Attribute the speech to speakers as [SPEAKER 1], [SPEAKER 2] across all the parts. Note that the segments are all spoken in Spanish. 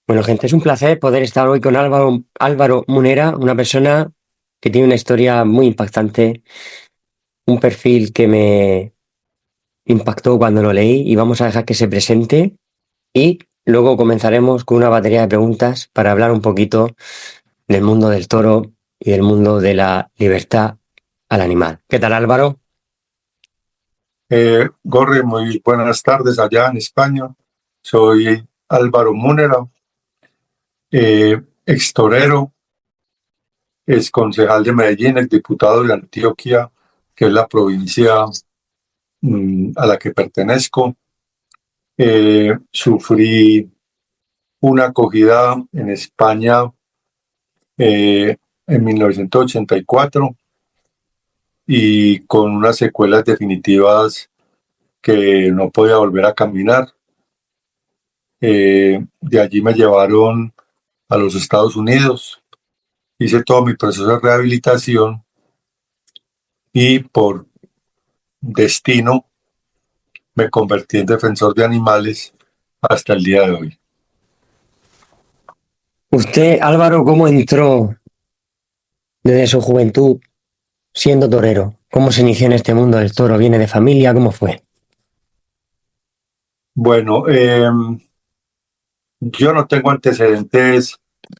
[SPEAKER 1] Bueno, gente, es un placer poder estar hoy con Álvaro Munera, una persona que tiene una historia muy impactante, un perfil que me impactó cuando lo leí y vamos a dejar que se presente y luego comenzaremos con una batería de preguntas para hablar un poquito del mundo del toro y del mundo de la libertad al animal. ¿Qué tal, Álvaro?
[SPEAKER 2] Gorri, muy buenas tardes allá en España. Soy Álvaro Múnera, ex torero, ex concejal de Medellín, ex diputado de Antioquia, que es la provincia a la que pertenezco. Sufrí una acogida en España en 1984 y con unas secuelas definitivas que no podía volver a caminar. De allí me llevaron a los Estados Unidos, hice todo mi proceso de rehabilitación y por destino me convertí en defensor de animales hasta el día de hoy.
[SPEAKER 1] Usted, Álvaro, ¿cómo entró desde su juventud siendo torero? ¿Cómo se inició en este mundo del toro? ¿Viene de familia? ¿Cómo fue?
[SPEAKER 2] Bueno, yo no tengo antecedentes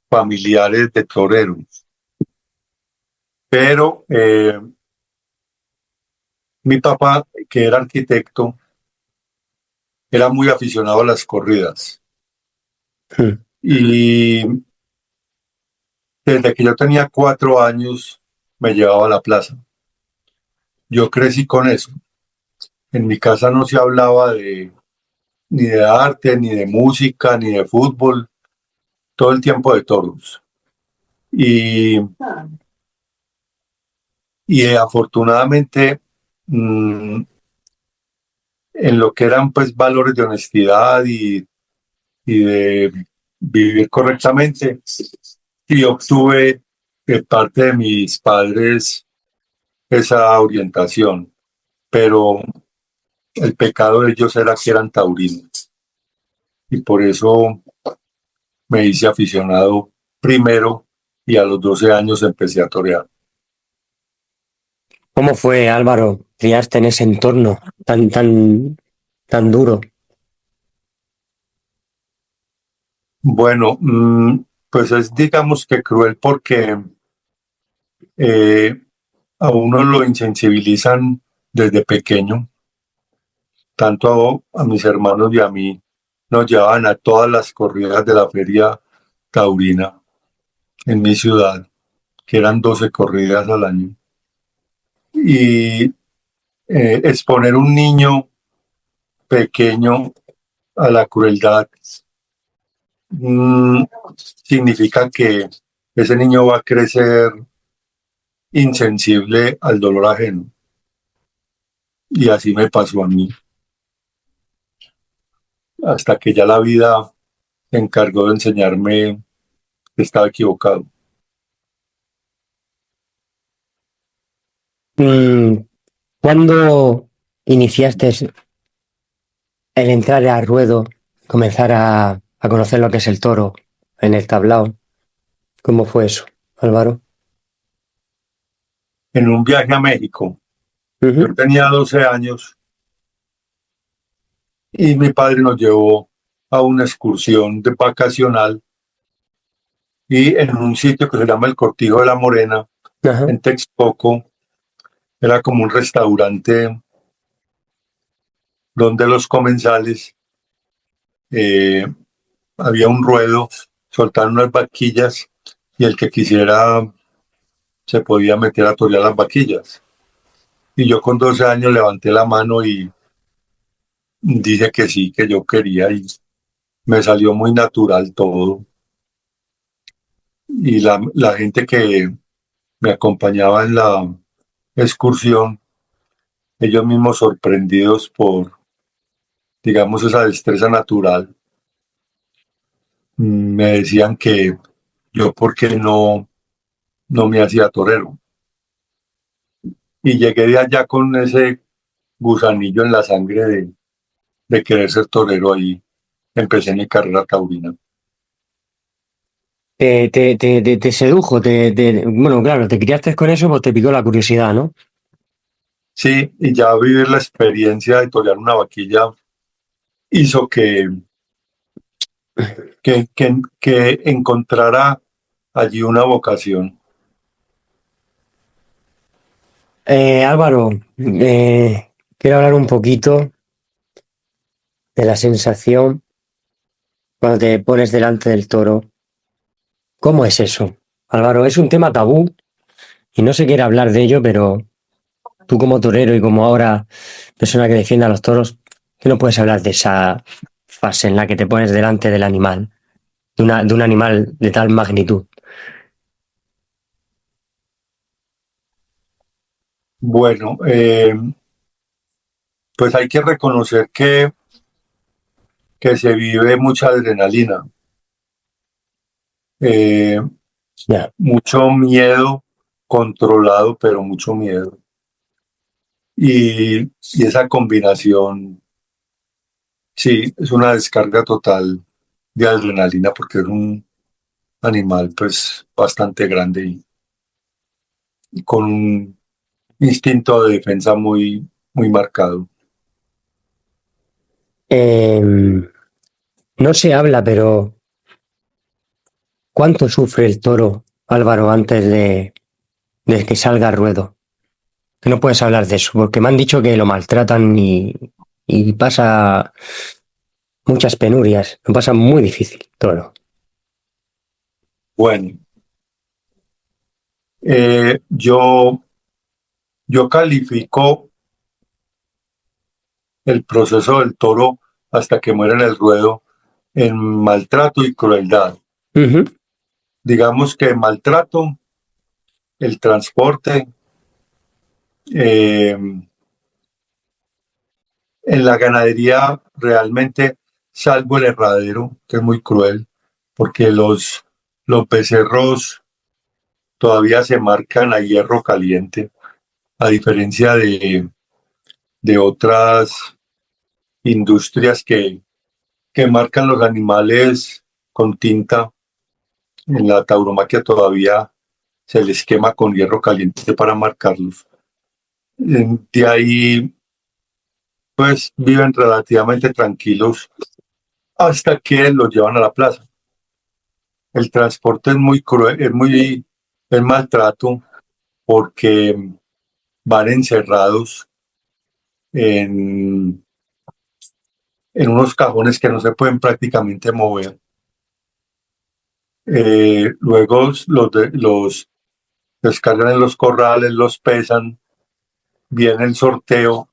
[SPEAKER 2] familiares de toreros, pero mi papá, que era arquitecto, era muy aficionado a las corridas
[SPEAKER 1] Hmm.
[SPEAKER 2] y desde que yo tenía 4 años me llevaba a la plaza. Yo crecí con eso. En mi casa no se hablaba ni de arte, ni de música, ni de fútbol, todo el tiempo de toros. Y, y afortunadamente, mmm, en lo que eran pues valores de honestidad y de vivir correctamente, y obtuve de parte de mis padres esa orientación, pero el pecado de ellos era que eran taurinos y por eso me hice aficionado primero y a los 12 años empecé a torear.
[SPEAKER 1] ¿Cómo fue, Álvaro, criaste en ese entorno tan duro?
[SPEAKER 2] Bueno, pues es digamos que cruel porque eh, a uno lo insensibilizan desde pequeño, tanto a mis hermanos y a mí nos llevaban a todas las corridas de la feria taurina en mi ciudad, que eran 12 corridas al año. Y exponer un niño pequeño a la crueldad mm, significa que ese niño va a crecer insensible al dolor ajeno. Y así me pasó a mí, hasta que ya la vida se encargó de enseñarme que estaba equivocado.
[SPEAKER 1] Mm, ¿Cuándo iniciaste el entrar al ruedo, comenzar a conocer lo que es el toro en el tablao? ¿Cómo fue eso, Álvaro?
[SPEAKER 2] En un viaje a México, yo
[SPEAKER 1] Ujú.
[SPEAKER 2] tenía 12 años y mi padre nos llevó a una excursión de vacacional y en un sitio que se llama el Cortijo de la Morena,
[SPEAKER 1] Ajá.
[SPEAKER 2] en Texcoco, era como un restaurante donde los comensales eh, había un ruedo, soltaron unas vaquillas y el que quisiera se podía meter a torear las vaquillas. Y yo con 12 años levanté la mano y dije que sí, que yo quería y me salió muy natural todo. Y la gente que me acompañaba en la excursión, ellos mismos sorprendidos por, digamos, esa destreza natural, me decían que yo por qué no me hacía torero. Y llegué de allá con ese gusanillo en la sangre de querer ser torero ahí. Empecé mi carrera taurina.
[SPEAKER 1] te sedujo, bueno, claro, te criaste con eso, pues te picó la curiosidad, ¿no?
[SPEAKER 2] Sí, y ya vivir la experiencia de torear una vaquilla hizo que encontrara allí una vocación.
[SPEAKER 1] Álvaro, quiero hablar un poquito de la sensación cuando te pones delante del toro. ¿Cómo es eso? Álvaro, es un tema tabú y no se quiere hablar de ello, pero tú como torero y como ahora persona que defiende a los toros, ¿qué no puedes hablar de esa fase en la que te pones delante del animal, de un animal de tal magnitud?
[SPEAKER 2] Bueno, pues hay que reconocer que se vive mucha adrenalina, eh,
[SPEAKER 1] Ya.
[SPEAKER 2] mucho miedo controlado, pero mucho miedo. Y esa combinación, sí, es una descarga total de adrenalina porque es un animal pues bastante grande y con un instinto de defensa muy marcado.
[SPEAKER 1] No se habla, pero ¿cuánto sufre el toro, Álvaro, antes de que salga a ruedo? Que no puedes hablar de eso, porque me han dicho que lo maltratan y pasa muchas penurias, lo pasa muy difícil, toro.
[SPEAKER 2] Bueno, eh, yo, yo califico el proceso del toro hasta que muere en el ruedo en maltrato y crueldad.
[SPEAKER 1] Ujú.
[SPEAKER 2] Digamos que maltrato, el transporte, eh, en la ganadería realmente, salvo el herradero, que es muy cruel, porque los becerros todavía se marcan a hierro caliente, a diferencia de otras industrias que marcan los animales con tinta. En la tauromaquia todavía se les quema con hierro caliente para marcarlos. De ahí, pues, viven relativamente tranquilos hasta que los llevan a la plaza. El transporte es muy cruel, es maltrato porque van encerrados en, en unos cajones que no se pueden prácticamente mover. Luego los descargan en los corrales, los pesan, viene el sorteo,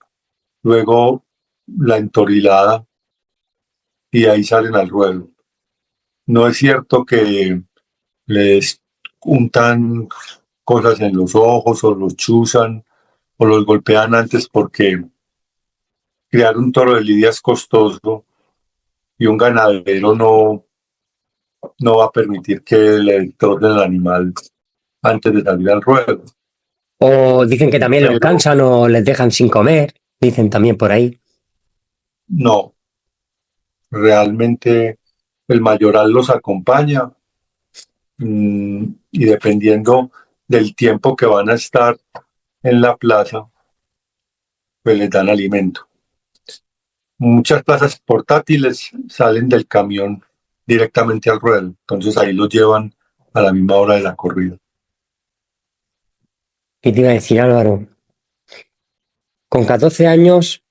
[SPEAKER 2] luego la entorilada y ahí salen al ruedo. No es cierto que les untan cosas en los ojos o los chuzan o los golpean antes porque criar un toro de lidia es costoso y un ganadero no va a permitir que le troten el animal antes de salir al ruedo.
[SPEAKER 1] O dicen que también los
[SPEAKER 2] Pero
[SPEAKER 1] cansan o les dejan sin comer, dicen también por ahí.
[SPEAKER 2] no, realmente el mayoral los acompaña y dependiendo del tiempo que van a estar en la plaza, pues les dan alimento. Muchas plazas portátiles salen del camión directamente al ruedo, entonces ahí los llevan a la misma hora de la corrida.
[SPEAKER 1] ¿Qué te iba a decir, Álvaro? Con 14 años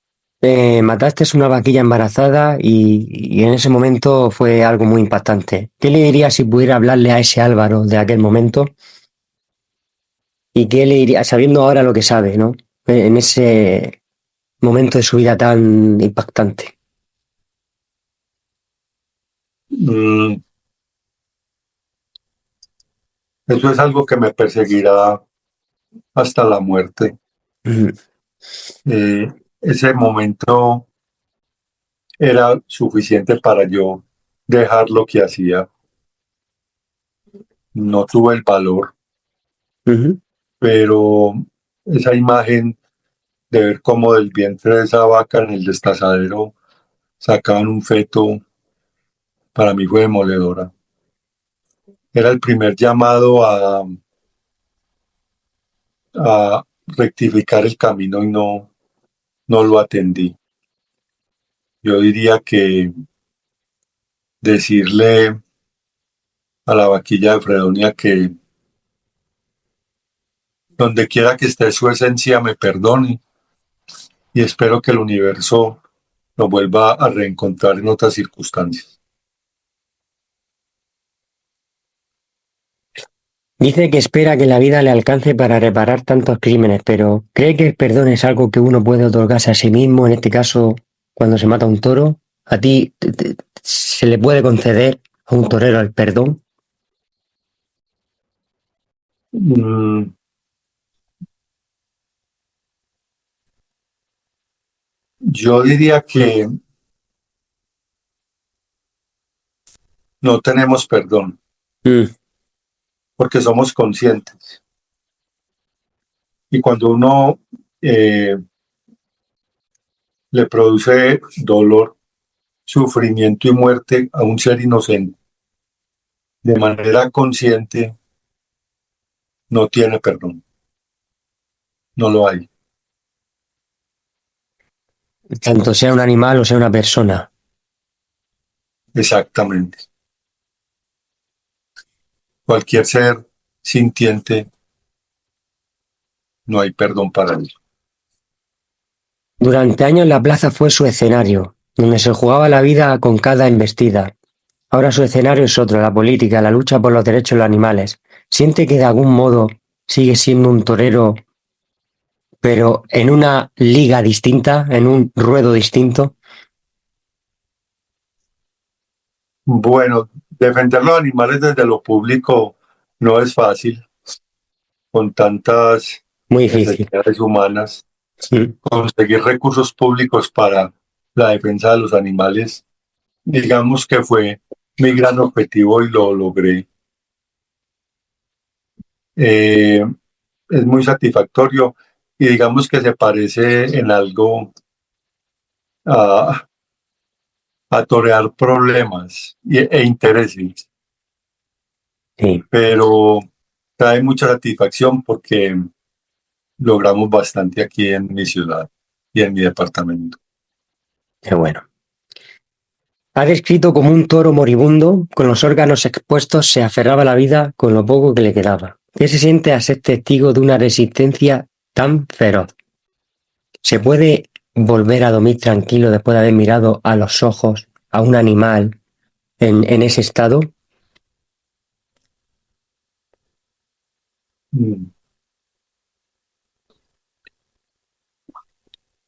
[SPEAKER 1] mataste una vaquilla embarazada y en ese momento fue algo muy impactante. ¿Qué le dirías si pudiera hablarle a ese Álvaro de aquel momento? ¿Y qué le diría, sabiendo ahora lo que sabe, ¿no? En ese momento de su vida tan impactante.
[SPEAKER 2] Mm, Eso es algo que me perseguirá hasta la muerte.
[SPEAKER 1] Ujú.
[SPEAKER 2] Ese momento era suficiente para yo dejar lo que hacía. No tuve el valor,
[SPEAKER 1] Ujú.
[SPEAKER 2] pero esa imagen de ver cómo del vientre de esa vaca en el destazadero sacaban un feto, para mí fue demoledora. era el primer llamado a rectificar el camino y no lo atendí. Yo diría que decirle a la vaquilla de Fredonia que donde quiera que esté su esencia me perdone y espero que el universo lo vuelva a reencontrar en otras circunstancias.
[SPEAKER 1] Dice que espera que la vida le alcance para reparar tantos crímenes, pero ¿cree que el perdón es algo que uno puede otorgarse a sí mismo, en este caso, cuando se mata un toro? ¿A ti se le puede conceder a un torero el perdón?
[SPEAKER 2] Mm, yo diría que no tenemos perdón
[SPEAKER 1] Mm,
[SPEAKER 2] porque somos conscientes. Y cuando uno eh, le produce dolor, sufrimiento y muerte a un ser inocente de manera consciente, no tiene perdón. No lo hay.
[SPEAKER 1] tanto sea un animal o sea una persona.
[SPEAKER 2] Exactamente. Cualquier ser sintiente, no hay perdón para él.
[SPEAKER 1] Durante años la plaza fue su escenario, donde se jugaba la vida con cada embestida. Ahora su escenario es otro, la política, la lucha por los derechos de los animales. Siente que de algún modo sigue siendo un torero, pero en una liga distinta, en un ruedo distinto.
[SPEAKER 2] Bueno, defender los animales desde lo público no es fácil, con tantas
[SPEAKER 1] Muy difícil.
[SPEAKER 2] necesidades humanas.
[SPEAKER 1] Mm.
[SPEAKER 2] Conseguir recursos públicos para la defensa de los animales, digamos que fue mi gran objetivo y lo logré. Eh, es muy satisfactorio y digamos que se parece en algo a, a torear problemas e intereses,
[SPEAKER 1] Sí,
[SPEAKER 2] pero trae mucha satisfacción porque logramos bastante aquí en mi ciudad y en mi departamento.
[SPEAKER 1] qué bueno. Ha descrito como un toro moribundo, con los órganos expuestos, se aferraba a la vida con lo poco que le quedaba. ¿Qué se siente a ser testigo de una resistencia tan feroz? ¿Se puede volver a dormir tranquilo después de haber mirado a los ojos a un animal en ese estado?
[SPEAKER 2] Mm.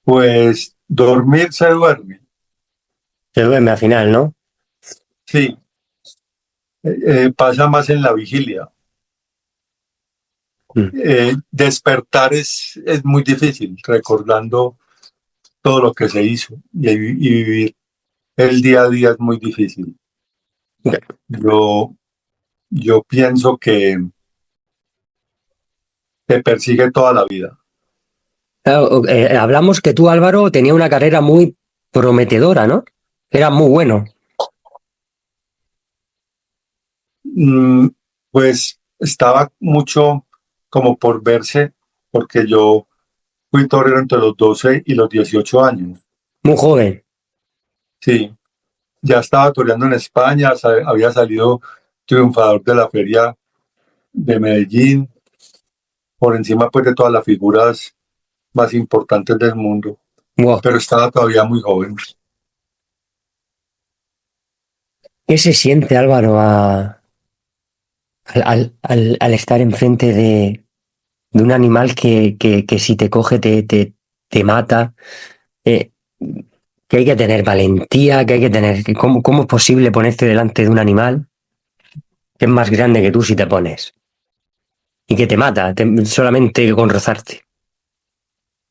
[SPEAKER 2] Pues dormir se duerme,
[SPEAKER 1] Se duerme al final, ¿no?
[SPEAKER 2] sí, pasa más en la vigilia.
[SPEAKER 1] Mm.
[SPEAKER 2] Despertar es muy difícil, recordando todo lo que se hizo y vivir el día a día es muy difícil. Yo, yo pienso que te persigue toda la vida.
[SPEAKER 1] Claro, hablamos que tú, Álvaro, tenía una carrera muy prometedora, ¿no? Era muy bueno.
[SPEAKER 2] Mm, pues estaba mucho como por verse, porque yo fui torero entre los 12 y los 18 años.
[SPEAKER 1] Muy joven.
[SPEAKER 2] Sí, ya estaba toreando en España, había salido triunfador de la feria de Medellín, por encima pues de todas las figuras más importantes del mundo,
[SPEAKER 1] Wow.
[SPEAKER 2] pero estaba todavía muy joven.
[SPEAKER 1] ¿Qué se siente, Álvaro, al estar enfrente de un animal que si te coge te mata? Eh, que hay que tener valentía, que hay que tener... ¿Cómo es posible ponerte delante de un animal que es más grande que tú si te pones? Y que te mata, solamente con rozarte.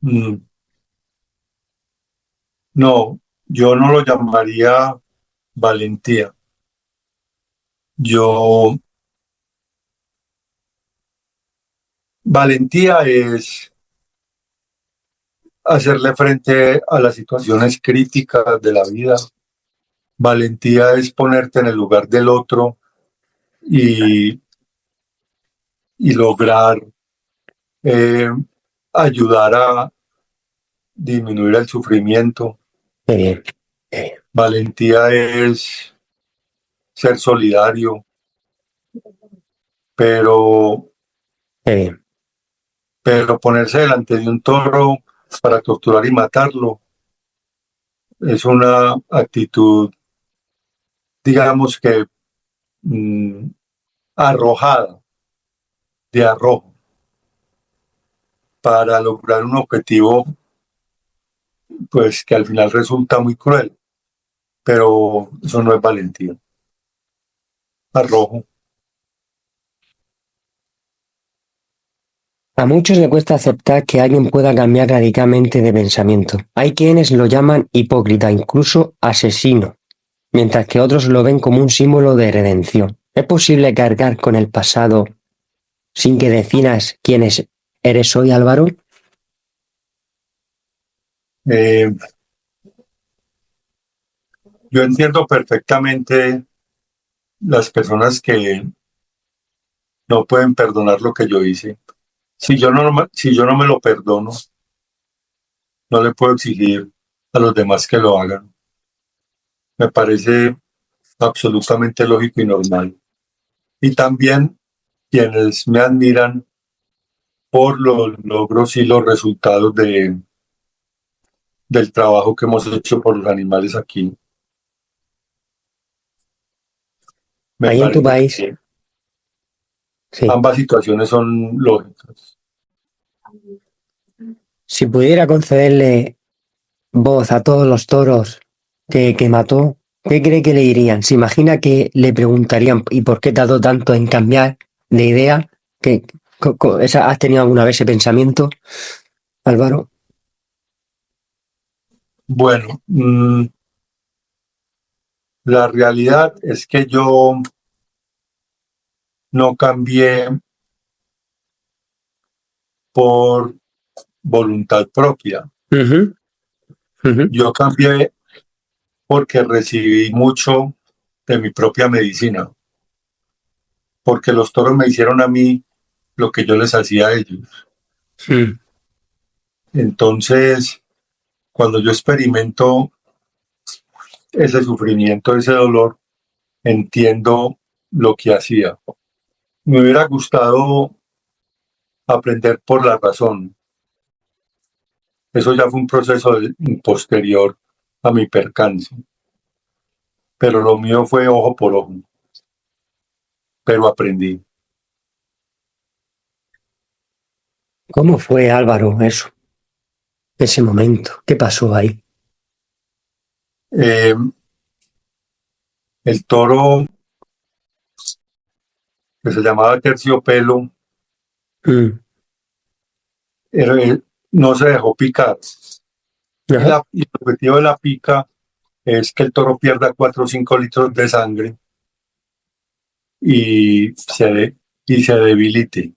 [SPEAKER 2] Mm, no, yo no lo llamaría valentía. Yo, valentía es hacerle frente a las situaciones críticas de la vida. Valentía es ponerte en el lugar del otro y, y lograr eh, ayudar a disminuir el sufrimiento.
[SPEAKER 1] Qué bien, qué bien,
[SPEAKER 2] Valentía es ser solidario, pero,
[SPEAKER 1] qué bien.
[SPEAKER 2] pero ponerse delante de un toro para torturar y matarlo es una actitud, digamos que mm, arrojada, de arrojo, para lograr un objetivo, pues que al final resulta muy cruel, pero eso no es valentía. Arrojo.
[SPEAKER 1] A muchos le cuesta aceptar que alguien pueda cambiar radicalmente de pensamiento. Hay quienes lo llaman hipócrita, incluso asesino, mientras que otros lo ven como un símbolo de redención. ¿Es posible cargar con el pasado sin que definas eres hoy, Álvaro?
[SPEAKER 2] Eh, yo entiendo perfectamente las personas que no pueden perdonar lo que yo hice. Si yo no me lo perdono, no le puedo exigir a los demás que lo hagan. Me parece absolutamente lógico y normal. Y también quienes me admiran por los logros y los resultados del trabajo que hemos hecho por los animales aquí. Me
[SPEAKER 1] Ahí en tu
[SPEAKER 2] parece
[SPEAKER 1] país,
[SPEAKER 2] que
[SPEAKER 1] sí.
[SPEAKER 2] ambas situaciones son lógicas.
[SPEAKER 1] Si pudiera concederle voz a todos los toros que mató, ¿qué cree que le dirían? ¿Se imagina que le preguntarían ¿y por qué tardó tanto en cambiar de idea? ¿Que, ¿Has tenido alguna vez ese pensamiento, Álvaro?
[SPEAKER 2] Bueno, la realidad es que yo no cambié por voluntad propia.
[SPEAKER 1] Ujú, ujú.
[SPEAKER 2] Yo cambié porque recibí mucho de mi propia medicina, porque los toros me hicieron a mí lo que yo les hacía a ellos.
[SPEAKER 1] Mm.
[SPEAKER 2] Entonces, cuando yo experimento ese sufrimiento, ese dolor, entiendo lo que hacía. Me hubiera gustado aprender por la razón. Eso ya fue un proceso posterior a mi percance, pero lo mío fue ojo por ojo, pero aprendí.
[SPEAKER 1] ¿Cómo fue, Álvaro, eso? Ese momento, ¿qué pasó ahí?
[SPEAKER 2] Eh, el toro que se llamaba terciopelo
[SPEAKER 1] Mm.
[SPEAKER 2] no se dejó picar.
[SPEAKER 1] Ajá.
[SPEAKER 2] Y el objetivo de la pica es que el toro pierda 4 o 5 litros de sangre y y se debilite.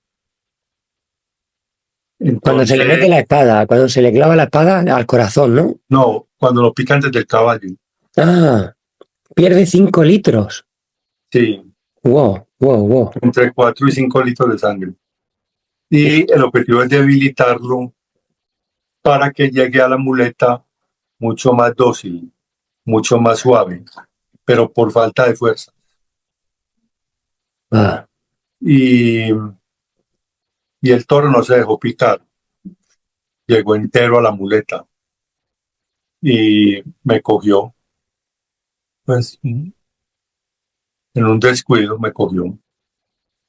[SPEAKER 1] Cuando se le mete
[SPEAKER 2] Entonces,
[SPEAKER 1] la espada, cuando se le clava la espada al corazón, ¿no?
[SPEAKER 2] no, cuando lo pican desde el caballo,
[SPEAKER 1] Ah, pierde 5 litros.
[SPEAKER 2] sí,
[SPEAKER 1] Wow, wow, wow.
[SPEAKER 2] entre 4 y 5 litros de sangre. Y el objetivo es debilitarlo para que llegue a la muleta mucho más dócil, mucho más suave, pero por falta de fuerza.
[SPEAKER 1] Ah.
[SPEAKER 2] Y, y el toro no se dejó picar, llegó entero a la muleta y me cogió, pues en un descuido me cogió.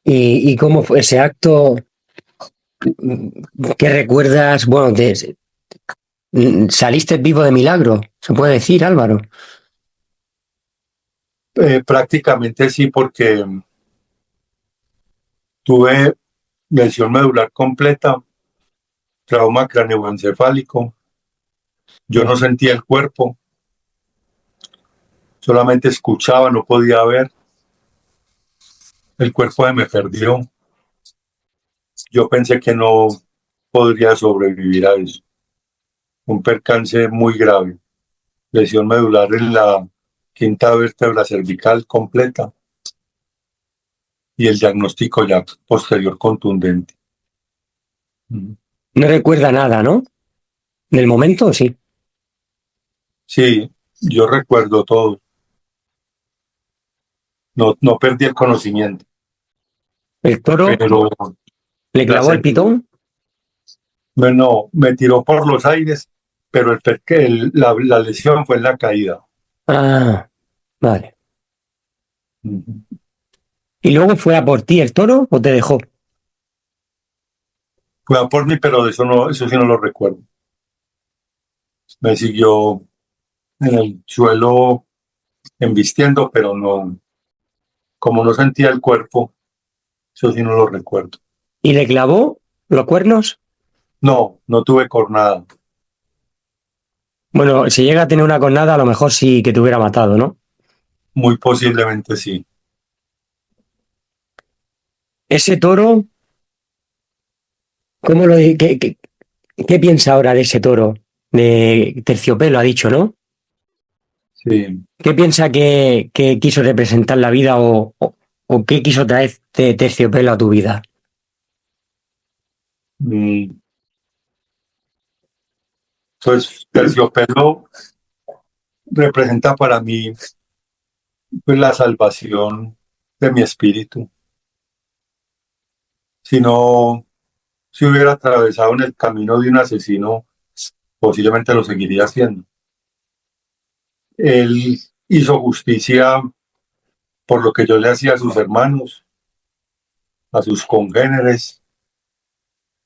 [SPEAKER 1] ¿Y cómo fue ese acto? ¿Qué recuerdas? Bueno, saliste vivo de milagro, se puede decir, Álvaro.
[SPEAKER 2] Prácticamente sí, porque tuve lesión medular completa, trauma craneoencefálico, yo no sentía el cuerpo, solamente escuchaba, no podía ver, el cuerpo se me perdió. Yo pensé que no podría sobrevivir a eso. Un percance muy grave, lesión medular en la quinta vértebra cervical completa. y el diagnóstico ya posterior contundente.
[SPEAKER 1] No recuerda nada, ¿no? ¿Del momento? Sí.
[SPEAKER 2] Sí, yo recuerdo todo. No perdí el conocimiento,
[SPEAKER 1] El toro
[SPEAKER 2] pero
[SPEAKER 1] le
[SPEAKER 2] la
[SPEAKER 1] clavó el
[SPEAKER 2] sentí.
[SPEAKER 1] pitón.
[SPEAKER 2] Bueno, me tiró por los aires, pero la lesión fue en la caída.
[SPEAKER 1] Ah, vale.
[SPEAKER 2] Ujú.
[SPEAKER 1] ¿Y luego fue a por ti el toro o te dejó?
[SPEAKER 2] Fue a por mí, pero eso no, eso sí no lo recuerdo. Me siguió en el suelo embistiendo, pero no, como no sentía el cuerpo, eso sí no lo recuerdo.
[SPEAKER 1] ¿Y le clavó los cuernos?
[SPEAKER 2] No tuve cornada.
[SPEAKER 1] Bueno, si llega a tener una cornada, a lo mejor sí que te hubiera matado, ¿no?
[SPEAKER 2] Muy posiblemente sí.
[SPEAKER 1] Ese toro, ¿cómo lo, qué piensa ahora de ese toro? De terciopelo, ha dicho, ¿no?
[SPEAKER 2] Sí.
[SPEAKER 1] ¿Qué piensa que quiso representar la vida o qué quiso traer terciopelo a tu vida?
[SPEAKER 2] Mm, Entonces, terciopelo representa para mí pues, la salvación de mi espíritu. Si no, si hubiera atravesado en el camino de un asesino, posiblemente lo seguiría haciendo. Él hizo justicia por lo que yo le hacía a sus hermanos, a sus congéneres,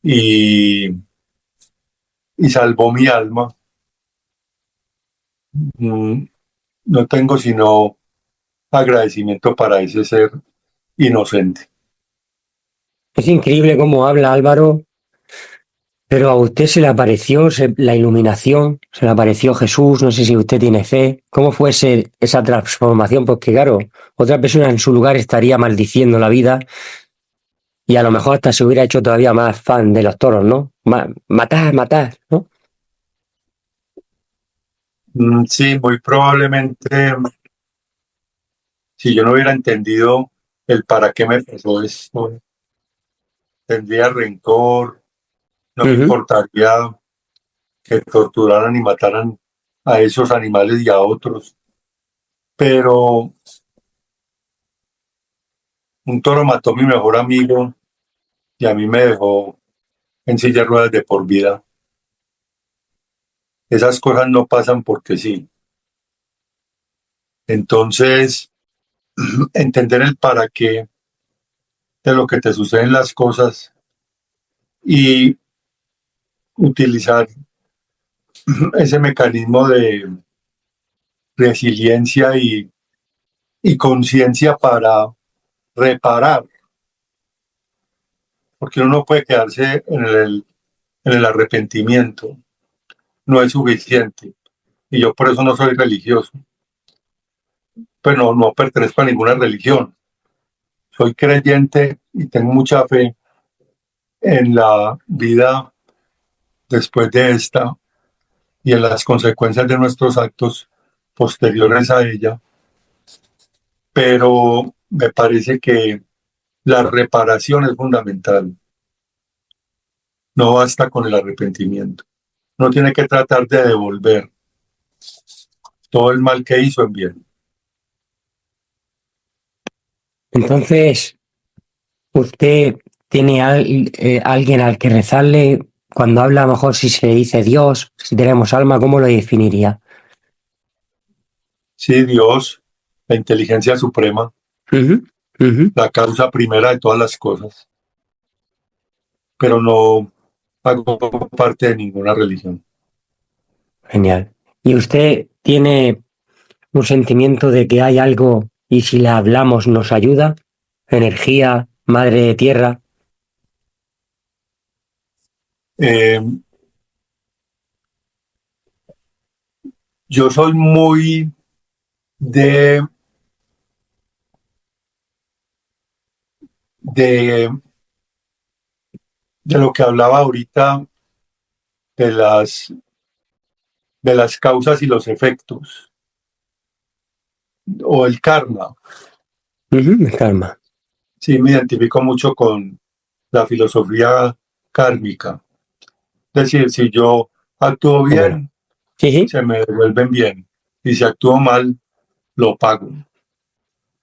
[SPEAKER 2] y, y salvó mi alma. Mm, No tengo sino agradecimiento para ese ser inocente.
[SPEAKER 1] Es increíble cómo habla Álvaro, pero a usted se le apareció la iluminación, se le apareció Jesús, no sé si usted tiene fe. ¿Cómo fue esa transformación? Porque claro, otra persona en su lugar estaría maldiciendo la vida y a lo mejor hasta se hubiera hecho todavía más fan de los toros, ¿no? Matar, matar, ¿no?
[SPEAKER 2] Sí, muy probablemente, si yo no hubiera entendido el para qué me pasó esto, tendría rencor, no me
[SPEAKER 1] Ujú.
[SPEAKER 2] importaría que torturaran y mataran a esos animales y a otros. Pero un toro mató a mi mejor amigo y a mí me dejó en silla de ruedas de por vida. Esas cosas no pasan porque sí. Entonces, entender el para qué de lo que te suceden las cosas y utilizar ese mecanismo de resiliencia y conciencia para reparar, porque uno no puede quedarse en el arrepentimiento, no es suficiente. Y yo por eso no soy religioso, pues no pertenezco a ninguna religión. Soy creyente y tengo mucha fe en la vida después de esta y en las consecuencias de nuestros actos posteriores a ella, pero me parece que la reparación es fundamental. No basta con el arrepentimiento. No tiene que tratar de devolver todo el mal que hizo en bien.
[SPEAKER 1] Entonces, ¿usted tiene alguien al que rezarle? Cuando habla, a lo mejor si se le dice Dios, si tenemos alma, ¿cómo lo definiría?
[SPEAKER 2] Sí, Dios, la inteligencia suprema,
[SPEAKER 1] Ujú, ujú.
[SPEAKER 2] la causa primera de todas las cosas, pero no hago parte de ninguna religión.
[SPEAKER 1] Genial. ¿Y usted tiene un sentimiento de que hay algo y si le hablamos nos ayuda? Energía, madre tierra.
[SPEAKER 2] Eh, yo soy muy de, de, de lo que hablaba ahorita de de las causas y los efectos, o el karma.
[SPEAKER 1] Ujú, calma.
[SPEAKER 2] Sí, me identifico mucho con la filosofía kármica. Es decir, si yo actúo
[SPEAKER 1] Qué bueno.
[SPEAKER 2] bien,
[SPEAKER 1] Sí, sí.
[SPEAKER 2] se me devuelven bien. Y si actúo mal, lo pago.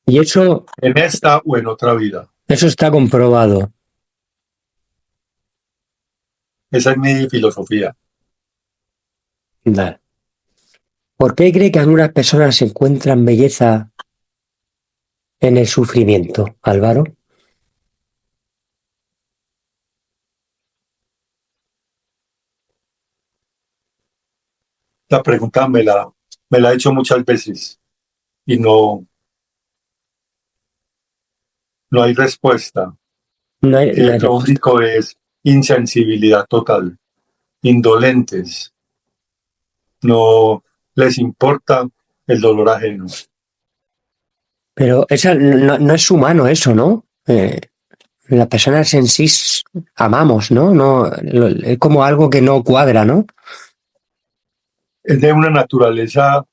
[SPEAKER 1] Y
[SPEAKER 2] En esta o en otra vida.
[SPEAKER 1] eso está comprobado.
[SPEAKER 2] Esa es mi filosofía.
[SPEAKER 1] Vale. ¿Por qué cree que algunas personas encuentran belleza en el sufrimiento, Álvaro?
[SPEAKER 2] La pregunta me la he hecho muchas veces y no hay respuesta.
[SPEAKER 1] No hay
[SPEAKER 2] Lo
[SPEAKER 1] respuesta.
[SPEAKER 2] único es insensibilidad total, indolentes, no les importa el dolor ajeno.
[SPEAKER 1] Pero esa, no es humano eso, ¿no? Las personas en sí amamos, ¿no? Es como algo que no cuadra, ¿no?
[SPEAKER 2] Es de una naturaleza,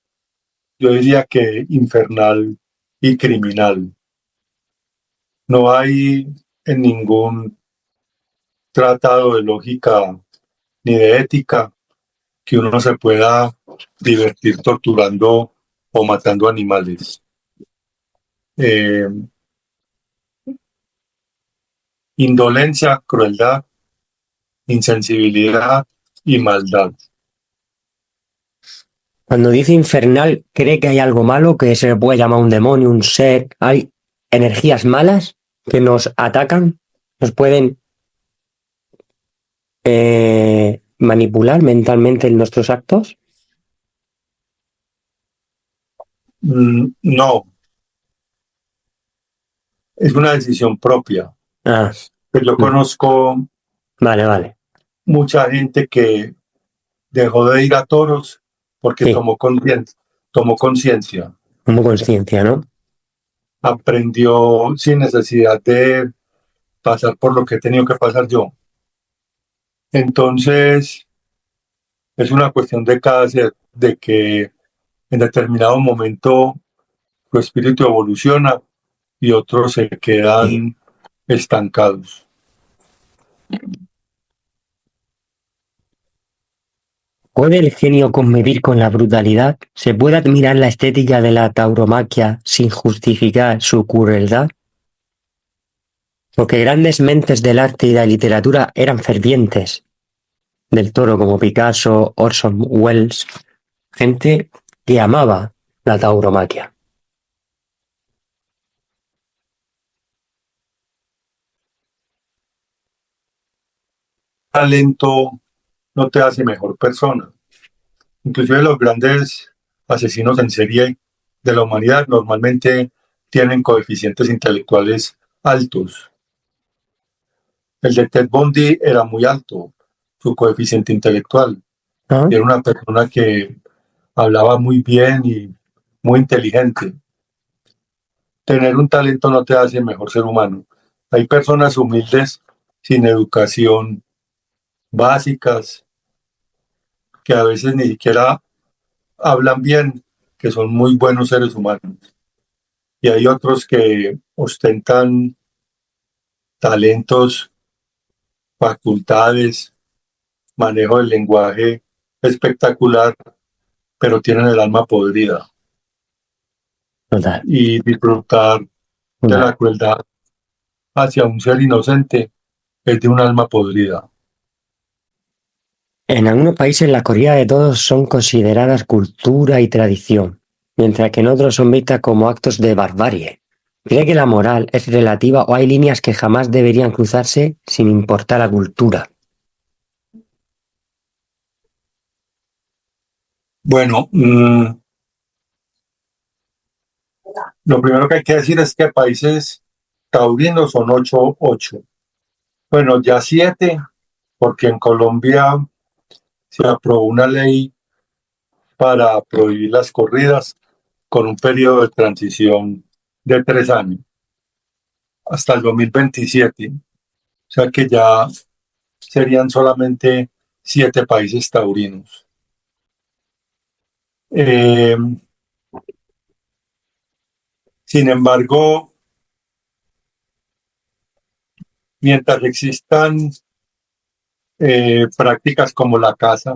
[SPEAKER 2] yo diría que infernal y criminal. No hay en ningún tratado de lógica ni de ética que uno se pueda divertir torturando o matando animales. Eh, Indolencia, crueldad, insensibilidad y maldad.
[SPEAKER 1] Cuando dice infernal, ¿cree que hay algo malo que se le puede llamar un demonio, un ser? ¿Hay energías malas que nos atacan? ¿Nos pueden manipular mentalmente en nuestros actos?
[SPEAKER 2] No, es una decisión propia.
[SPEAKER 1] Ah,
[SPEAKER 2] Pues yo
[SPEAKER 1] mm,
[SPEAKER 2] conozco
[SPEAKER 1] vale, vale.
[SPEAKER 2] mucha gente que dejó de ir a toros porque
[SPEAKER 1] Sí,
[SPEAKER 2] tomó conciencia,
[SPEAKER 1] como conciencia, ¿no?
[SPEAKER 2] aprendió sin necesidad de pasar por lo que he tenido que pasar yo. Entonces, es una cuestión de cada ser, de que en determinado momento tu espíritu evoluciona y otros se
[SPEAKER 1] Sí.
[SPEAKER 2] quedan estancados.
[SPEAKER 1] ¿Puede el genio convivir con la brutalidad? ¿Se puede admirar la estética de la tauromaquia sin justificar su crueldad? Porque grandes mentes del arte y de la literatura eran fervientes, del Toro como Picasso, Orson Welles, gente que amaba la tauromaquia.
[SPEAKER 2] Talento no te hace mejor persona. Inclusive los grandes asesinos en serie de la humanidad normalmente tienen coeficientes intelectuales altos. El de Ted Bundy era muy alto, su coeficiente intelectual.
[SPEAKER 1] ¿Ah?
[SPEAKER 2] Era una persona que hablaba muy bien y muy inteligente. Tener un talento no te hace mejor ser humano. Hay personas humildes sin educación básicas que a veces ni siquiera hablan bien, que son muy buenos seres humanos. Y hay otros que ostentan talentos, facultades, manejo del lenguaje espectacular, pero tienen el alma podrida.
[SPEAKER 1] Total,
[SPEAKER 2] Y disfrutar de la
[SPEAKER 1] total.
[SPEAKER 2] crueldad hacia un ser inocente es de un alma podrida.
[SPEAKER 1] En algunos países la corrida de toros son consideradas cultura y tradición, mientras que en otros son vistas como actos de barbarie. ¿Cree que la moral es relativa o hay líneas que jamás deberían cruzarse sin importar la cultura?
[SPEAKER 2] Bueno, lo primero que hay que decir es que países taurinos son 8-8. Bueno, ya 7, porque en Colombia se aprobó una ley para prohibir las corridas con un periodo de transición de 3 años, hasta el 2027. O sea que ya serían solamente 7 países taurinos. Eh, Sin embargo, mientras existan prácticas como la caza,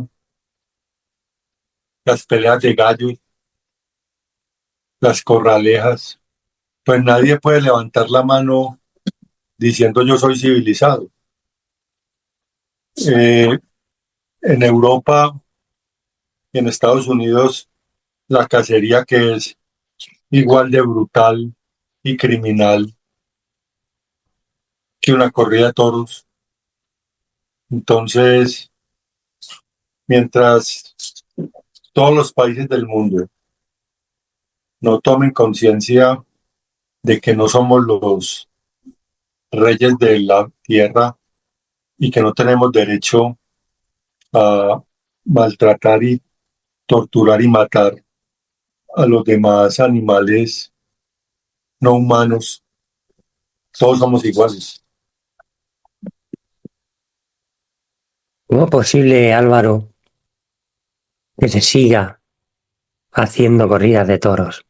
[SPEAKER 2] las peleas de gallos, las corralejas, pues nadie puede levantar la mano diciendo yo soy civilizado. Eh, en Europa y en Estados Unidos, la cacería que es igual de brutal y criminal que una corrida de toros. Entonces, mientras todos los países del mundo no tomen conciencia de que no somos los reyes de la tierra y que no tenemos derecho a maltratar y torturar y matar a los demás animales no humanos, todos somos iguales.
[SPEAKER 1] ¿Cómo es posible, Álvaro, que se siga haciendo corridas de toros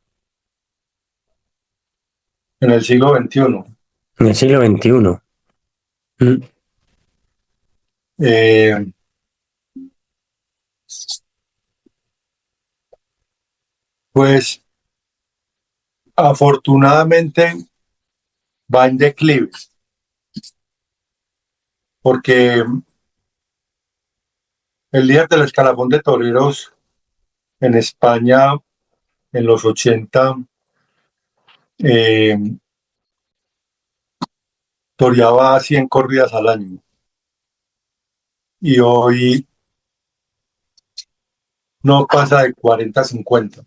[SPEAKER 2] En el siglo XXI,
[SPEAKER 1] en el siglo XXI? ¿Mm?
[SPEAKER 2] eh, pues afortunadamente va en declive, porque el líder del escalafón de toreros en España en los 80 eh, toreaba 100 corridas al año y hoy no pasa de 40 a 50.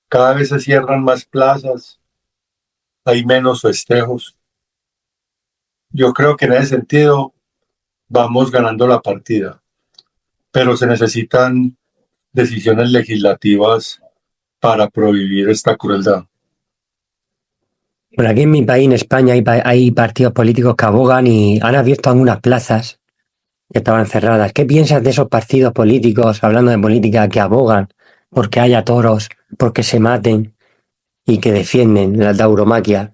[SPEAKER 2] Cada vez se cierran más plazas, hay menos festejos. Yo creo que en ese sentido vamos ganando la partida, pero se necesitan decisiones legislativas para prohibir esta crueldad.
[SPEAKER 1] Bueno, aquí en mi país, en España, hay partidos políticos que abogan y han abierto algunas plazas que estaban cerradas. ¿Qué piensas de esos partidos políticos, hablando de política, que abogan porque haya toros, porque se maten y que defienden la tauromaquia?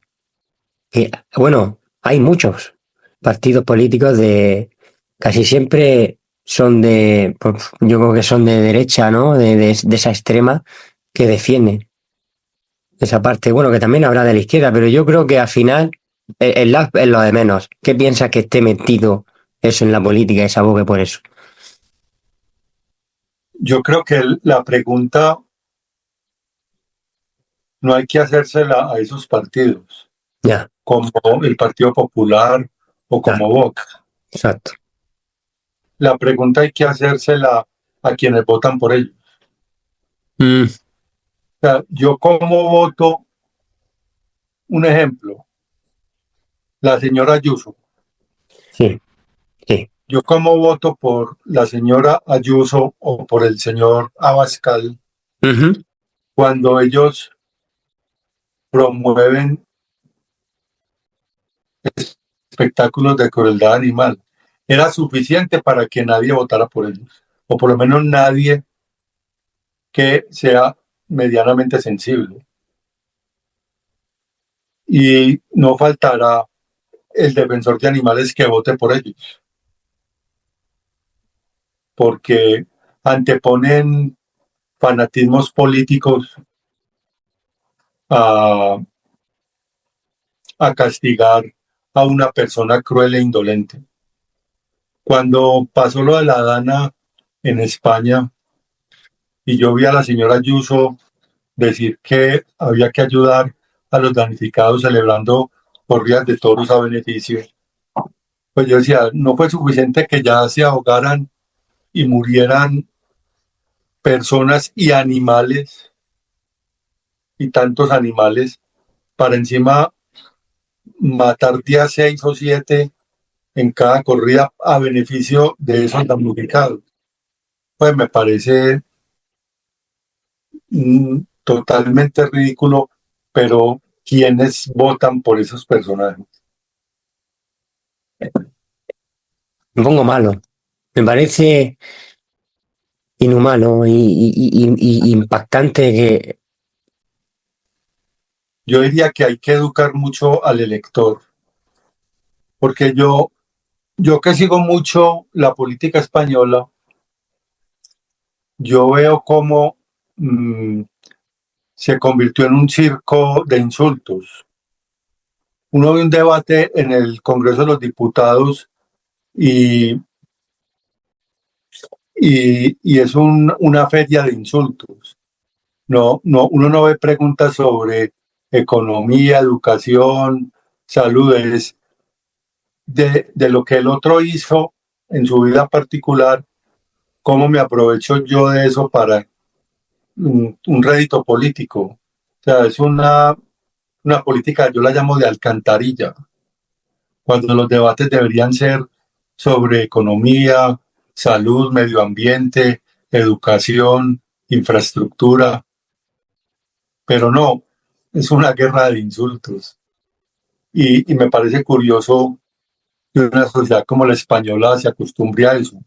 [SPEAKER 1] Que, bueno, hay muchos partidos políticos de casi siempre son de, pues, yo creo que son de derecha, ¿no? De esa extrema que defienden esa parte. Bueno, que también habrá de la izquierda, pero yo creo que al final es lo de menos. ¿Qué piensas que esté metido eso en la política y se abogue por eso?
[SPEAKER 2] Yo creo que la pregunta no hay que hacérsela a esos partidos,
[SPEAKER 1] Ya,
[SPEAKER 2] como el Partido Popular o
[SPEAKER 1] ya,
[SPEAKER 2] como Vox.
[SPEAKER 1] exacto.
[SPEAKER 2] La pregunta hay que hacérsela a quienes votan por ellos.
[SPEAKER 1] Mm,
[SPEAKER 2] O sea, yo como voto, un ejemplo, la señora Ayuso.
[SPEAKER 1] sí, sí.
[SPEAKER 2] Yo como voto por la señora Ayuso o por el señor Abascal
[SPEAKER 1] Ujú.
[SPEAKER 2] cuando ellos promueven espectáculos de crueldad animal. Era suficiente para que nadie votara por ellos, o por lo menos nadie que sea medianamente sensible. Y no faltará el defensor de animales que vote por ellos, porque anteponen fanatismos políticos a, a castigar a una persona cruel e indolente. Cuando pasó lo de la Dana en España y yo vi a la señora Ayuso decir que había que ayudar a los damnificados celebrando corridas de toros a beneficio, pues yo decía, no fue suficiente que ya se ahogaran y murieran personas y animales y tantos animales para encima matar día 6 o 7 en cada corrida a beneficio de esos damnificados. Pues me parece totalmente ridículo, pero ¿quiénes votan por esos personajes?
[SPEAKER 1] Me pongo malo. Me parece inhumano y impactante que...
[SPEAKER 2] Yo diría que hay que educar mucho al elector porque yo que sigo mucho la política española, yo veo cómo se convirtió en un circo de insultos. Uno ve un debate en el Congreso de los Diputados y, y es una feria de insultos. Uno no ve preguntas sobre economía, educación, salud, es de lo que el otro hizo en su vida particular, cómo me aprovecho yo de eso para un rédito político. O sea, es una política, yo la llamo de alcantarilla, cuando los debates deberían ser sobre economía, salud, medio ambiente, educación, infraestructura, pero no, es una guerra de insultos. Y me parece curioso que una sociedad como la española se acostumbre a eso.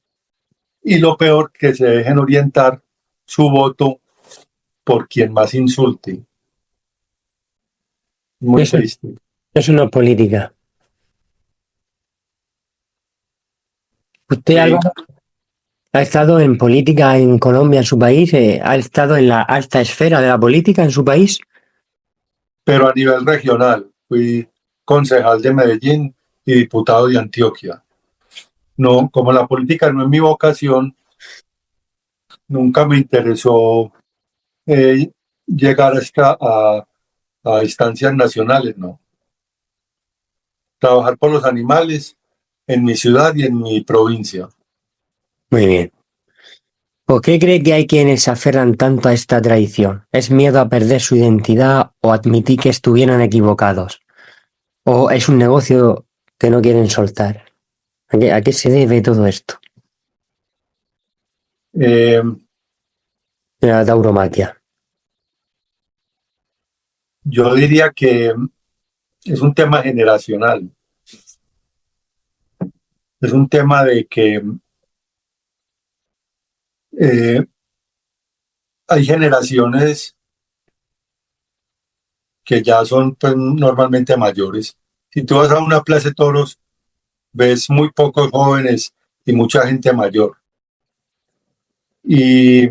[SPEAKER 2] Y lo peor, que se dejen orientar su voto por quien más insulte. Muy
[SPEAKER 1] Eso,
[SPEAKER 2] triste.
[SPEAKER 1] eso no es política. ¿Usted,
[SPEAKER 2] Sí,
[SPEAKER 1] Álvaro, ha estado en política en Colombia, en su país? ¿Ha estado en la alta esfera de la política en su país?
[SPEAKER 2] pero a nivel regional. Fui concejal de Medellín y diputado de Antioquia. No, como la política no es mi vocación, nunca me interesó eh, llegar a instancias nacionales, no. Trabajar por los animales en mi ciudad y en mi provincia.
[SPEAKER 1] Muy bien. ¿Por qué cree que hay quienes se aferran tanto a esta tradición? ¿Es miedo a perder su identidad o admitir que estuvieron equivocados? ¿O es un negocio que no quieren soltar? A qué se debe todo esto?
[SPEAKER 2] Eh,
[SPEAKER 1] La tauromaquia.
[SPEAKER 2] yo diría que es un tema generacional. Es un tema de que eh, hay generaciones que ya son pues, normalmente mayores. Si tú vas a una plaza de toros, ves muy pocos jóvenes y mucha gente mayor. Y,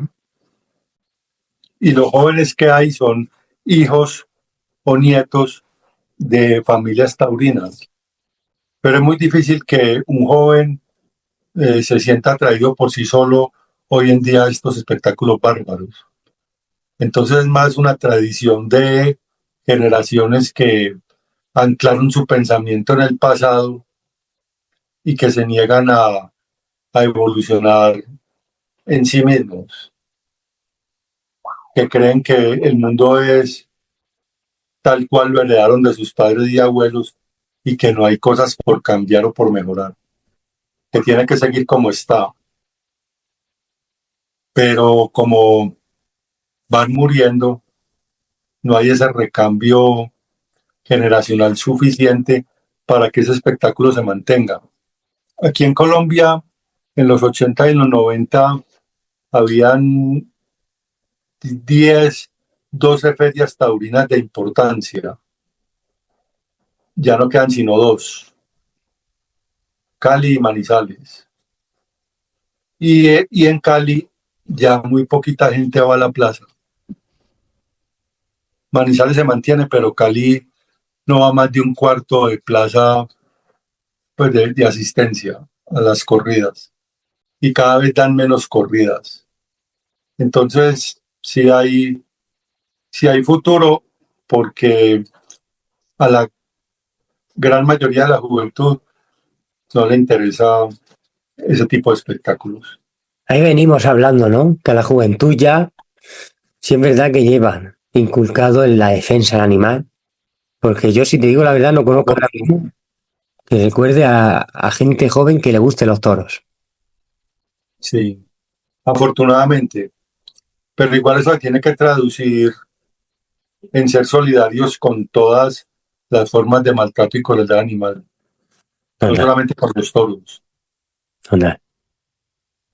[SPEAKER 2] y los jóvenes que hay son hijos o nietos de familias taurinas. Pero es muy difícil que un joven se sienta atraído por sí solo hoy en día a estos espectáculos bárbaros. Entonces es más una tradición de generaciones que anclaron su pensamiento en el pasado y que se niegan a evolucionar en sí mismos, que creen que el mundo es tal cual lo heredaron de sus padres y abuelos y que no hay cosas por cambiar o por mejorar, que tiene que seguir como está. Pero como van muriendo, no hay ese recambio generacional suficiente para que ese espectáculo se mantenga. Aquí en Colombia, en los 80 y en los 90, habían 10, 12 ferias taurinas de importancia. Ya no quedan sino dos, Cali y Manizales. Y en Cali ya muy poquita gente va a la plaza. Manizales se mantiene, pero Cali no va más de un cuarto de plaza pues, de asistencia a las corridas. Y cada vez dan menos corridas. Entonces, sí hay futuro porque a la gran mayoría de la juventud no le interesa ese tipo de espectáculos.
[SPEAKER 1] Ahí venimos hablando, ¿no? Que la juventud ya, sí es verdad que llevan inculcado en la defensa del animal, porque yo, si te digo la verdad, no conozco ahora mismo que recuerde a gente joven que le guste los toros.
[SPEAKER 2] Sí, afortunadamente. Pero igual eso tiene que traducir en ser solidarios con todas las formas de maltrato y crueldad animal, no
[SPEAKER 1] Anda,
[SPEAKER 2] solamente con los toros,
[SPEAKER 1] anda.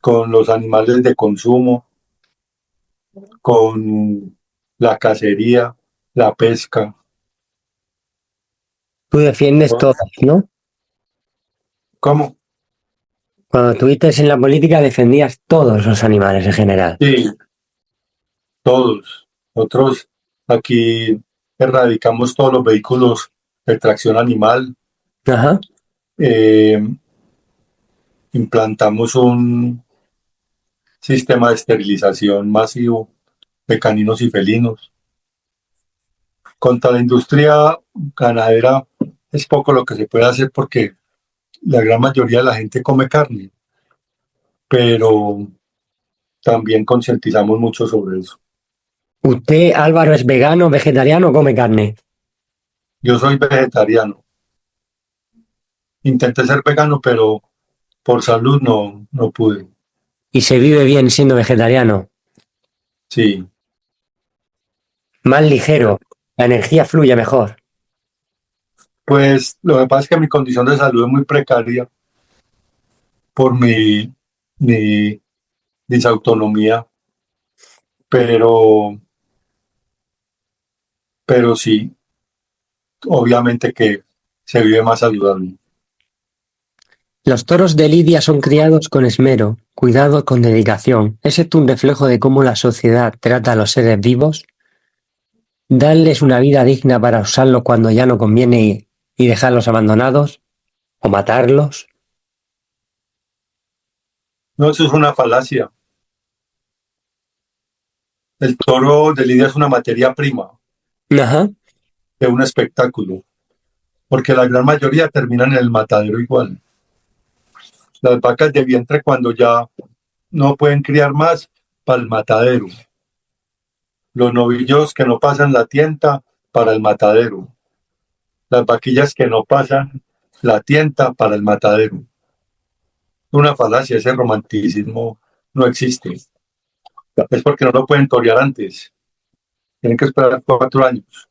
[SPEAKER 2] con los animales de consumo, con la cacería, la pesca.
[SPEAKER 1] Tú defiendes todas, ¿no?
[SPEAKER 2] ¿Cómo?
[SPEAKER 1] Cuando estuviste en la política defendías todos los animales en general.
[SPEAKER 2] Sí, todos. Nosotros aquí erradicamos todos los vehículos de tracción animal,
[SPEAKER 1] Ajá.
[SPEAKER 2] eh, implantamos un sistema de esterilización masivo de caninos y felinos. Contra la industria ganadera es poco lo que se puede hacer porque la gran mayoría de la gente come carne, pero también concientizamos mucho sobre eso.
[SPEAKER 1] ¿Usted, Álvaro, es vegano, vegetariano o come carne?
[SPEAKER 2] Yo soy vegetariano. Intenté ser vegano, pero por salud no pude.
[SPEAKER 1] ¿Y se vive bien siendo vegetariano?
[SPEAKER 2] Sí,
[SPEAKER 1] Más ligero, la energía fluye mejor.
[SPEAKER 2] pues lo que pasa es que mi condición de salud es muy precaria por mi disautonomía, pero, pero sí, obviamente que se vive más saludable.
[SPEAKER 1] Los toros de Lidia son criados con esmero, cuidado con dedicación. ¿Es esto un reflejo de cómo la sociedad trata a los seres vivos? ¿Darles una vida digna para usarlos cuando ya no conviene y dejarlos abandonados? ¿O matarlos?
[SPEAKER 2] No, eso es una falacia. El toro de Lidia es una materia prima
[SPEAKER 1] Ajá.
[SPEAKER 2] de un espectáculo, porque la gran mayoría terminan en el matadero igual. Las vacas de vientre cuando ya no pueden criar más para el matadero. Los novillos que no pasan la tienta para el matadero. Las vaquillas que no pasan la tienta para el matadero. Una falacia, ese romanticismo no existe. Es porque no lo pueden torear antes. Tienen que esperar 4 años.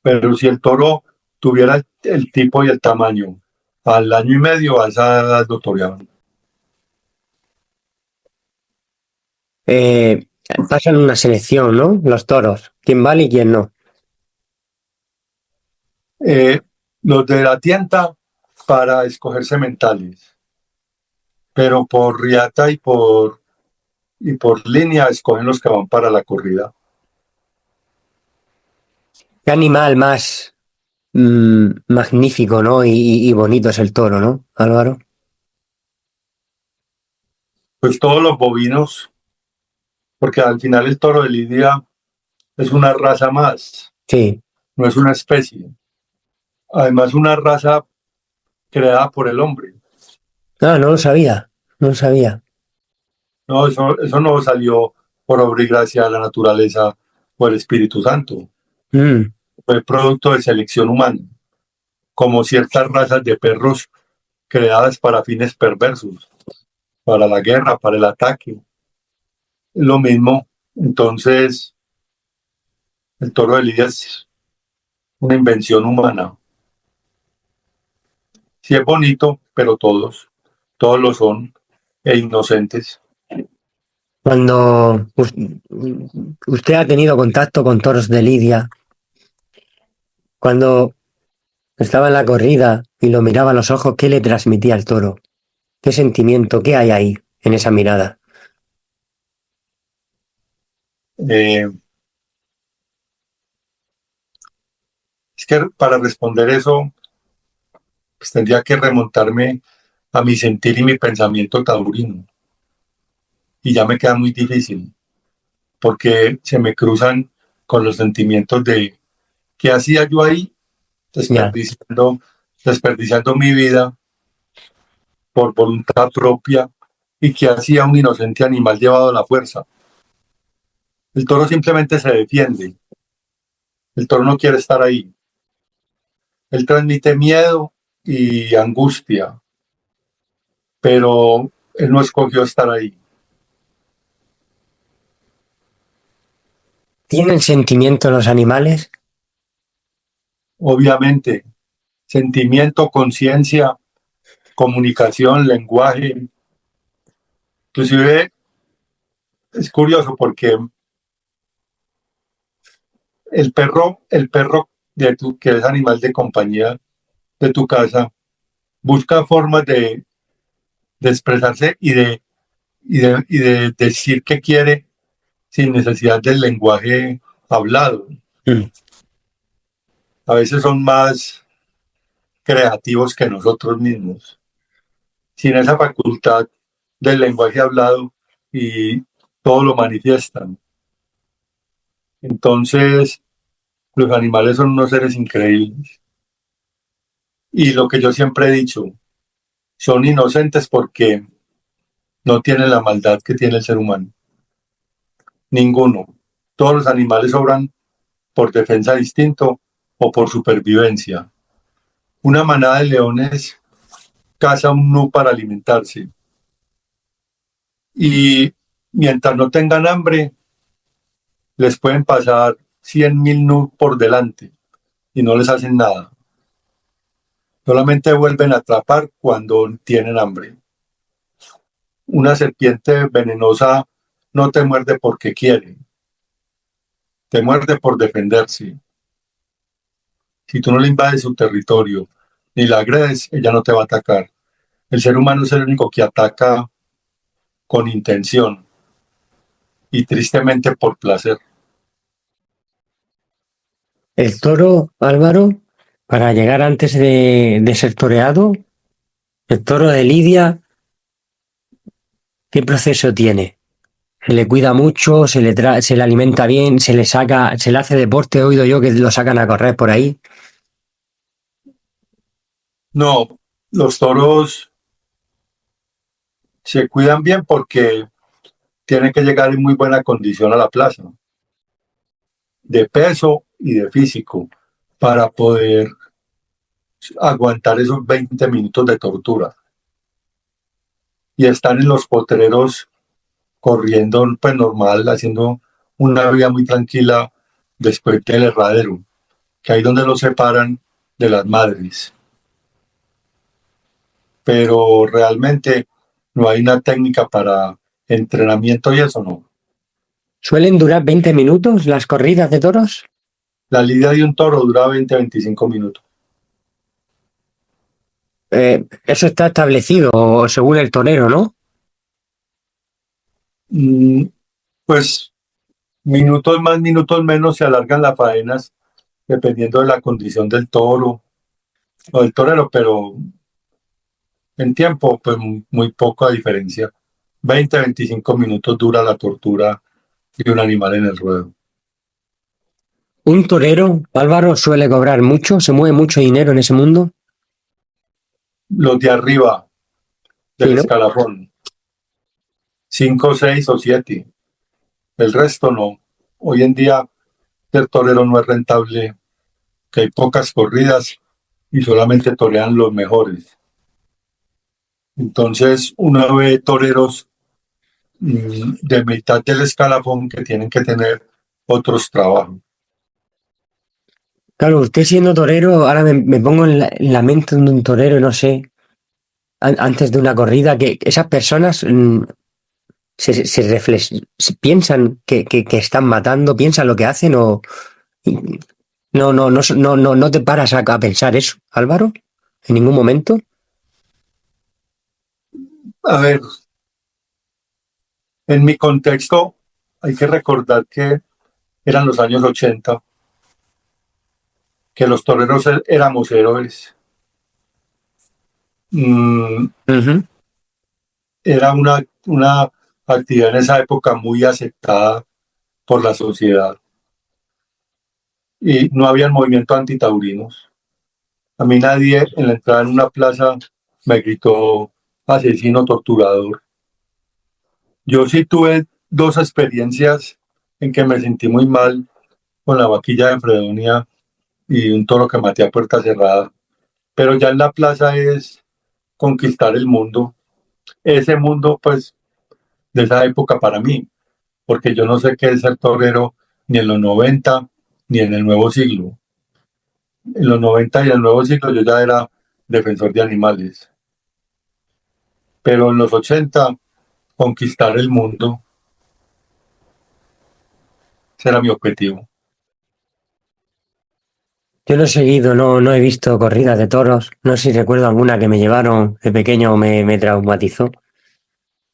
[SPEAKER 2] Pero si el toro tuviera el tipo y el tamaño, al año y medio a esa edad lo toreaban.
[SPEAKER 1] Eh, Pasan una selección, ¿no? Los toros. ¿Quién vale y quién no?
[SPEAKER 2] Eh, los de la tienda para escoger sementales, pero por riata y por línea escogen los que van para la corrida.
[SPEAKER 1] ¿Qué animal más magnífico, ¿no? Y bonito es el toro, ¿no, Álvaro?
[SPEAKER 2] Pues todos los bovinos, porque al final el toro de Lidia es una raza más,
[SPEAKER 1] Sí.
[SPEAKER 2] no es una especie. Además, una raza creada por el hombre.
[SPEAKER 1] Ah, no lo sabía. No lo sabía.
[SPEAKER 2] No, eso no salió por obra y gracia de la naturaleza o el Espíritu Santo.
[SPEAKER 1] Mm.
[SPEAKER 2] Fue producto de selección humana, como ciertas razas de perros creadas para fines perversos, para la guerra, para el ataque. Lo mismo. Entonces, el toro de Lidia es una invención humana. Sí es bonito, pero todos lo son, e inocentes.
[SPEAKER 1] Cuando usted ha tenido contacto con toros de Lidia, cuando estaba en la corrida y lo miraba a los ojos, ¿qué le transmitía el toro? ¿Qué sentimiento? ¿Qué hay ahí en esa mirada?
[SPEAKER 2] Eh, es que para responder eso, pues tendría que remontarme a mi sentir y mi pensamiento taurino. Y ya me queda muy difícil, porque se me cruzan con los sentimientos de qué hacía yo ahí,
[SPEAKER 1] Ya.
[SPEAKER 2] desperdiciando mi vida por voluntad propia, y qué hacía un inocente animal llevado a la fuerza. El toro simplemente se defiende, el toro no quiere estar ahí. Él transmite miedo y angustia, pero él no escogió estar ahí.
[SPEAKER 1] ¿Tienen sentimiento los animales?
[SPEAKER 2] Obviamente, sentimiento, conciencia, comunicación, lenguaje. Inclusive es curioso porque el perro que es animal de compañía de tu casa, busca formas de expresarse y de decir qué quiere sin necesidad del lenguaje hablado.
[SPEAKER 1] Mm.
[SPEAKER 2] A veces son más creativos que nosotros mismos. Sin esa facultad del lenguaje hablado y todo lo manifiestan. Entonces, los animales son unos seres increíbles. Y lo que yo siempre he dicho, son inocentes porque no tienen la maldad que tiene el ser humano. Ninguno. Todos los animales obran por defensa de instinto o por supervivencia. Una manada de leones caza un nu para alimentarse. Y mientras no tengan hambre, les pueden pasar 100.000 nus por delante y no les hacen nada. Solamente vuelven a atrapar cuando tienen hambre. Una serpiente venenosa no te muerde porque quiere, te muerde por defenderse. Si tú no le invades su territorio ni la agredes, ella no te va a atacar. El ser humano es el único que ataca con intención y tristemente por placer.
[SPEAKER 1] El toro, Álvaro, para llegar antes de ser toreado, el toro de Lidia, ¿qué proceso tiene? Se le cuida mucho, se le alimenta bien, se le saca, se le hace deporte, he oído yo que lo sacan a correr por ahí.
[SPEAKER 2] No, los toros se cuidan bien porque tienen que llegar en muy buena condición a la plaza, de peso y de físico, para poder aguantar esos 20 minutos de tortura. Y están en los potreros corriendo pues normal, haciendo una vida muy tranquila después del herradero, que ahí donde los separan de las madres. Pero realmente no hay una técnica para entrenamiento y eso no.
[SPEAKER 1] ¿Suelen durar 20 minutos las corridas de toros?
[SPEAKER 2] La lidia de un toro dura 20 a 25 minutos.
[SPEAKER 1] Eso está establecido según el torero, ¿no?
[SPEAKER 2] Mm, pues minutos más, minutos menos se alargan las faenas dependiendo de la condición del toro o del torero, pero en tiempo, pues muy poco a diferencia. 20 a 25 minutos dura la tortura de un animal en el ruedo.
[SPEAKER 1] Un torero, Álvaro, suele cobrar mucho, se mueve mucho dinero en ese mundo.
[SPEAKER 2] Los de arriba del
[SPEAKER 1] Sí, ¿no?
[SPEAKER 2] escalafón, 5, 6 o 7. El resto no. Hoy en día el torero no es rentable, que hay pocas corridas y solamente torean los mejores. Entonces uno ve toreros de mitad del escalafón que tienen que tener otros trabajos.
[SPEAKER 1] Claro, usted siendo torero, ahora me pongo en la mente de un torero, no sé, antes de una corrida, que esas personas se piensan que están matando, piensan lo que hacen o no te paras a pensar eso, Álvaro, en ningún momento.
[SPEAKER 2] A ver, en mi contexto hay que recordar que eran los años 80, que los toreros éramos héroes. Mm,
[SPEAKER 1] Ujú.
[SPEAKER 2] era una actividad en esa época muy aceptada por la sociedad y no había movimiento antitaurinos. A mí nadie en la entrada en una plaza me gritó asesino, torturador. Yo sí tuve dos experiencias en que me sentí muy mal con la vaquilla de Fredonia y un toro que maté a puerta cerrada. Pero ya en la plaza es conquistar el mundo. Ese mundo, pues, de esa época para mí, porque yo no sé qué es ser torero ni en los 90 ni en el nuevo siglo. En los 90 y en el nuevo siglo yo ya era defensor de animales, pero en los 80 conquistar el mundo, ese era mi objetivo.
[SPEAKER 1] Yo no he seguido, no he visto corridas de toros. No sé si recuerdo alguna que me llevaron de pequeño me traumatizó.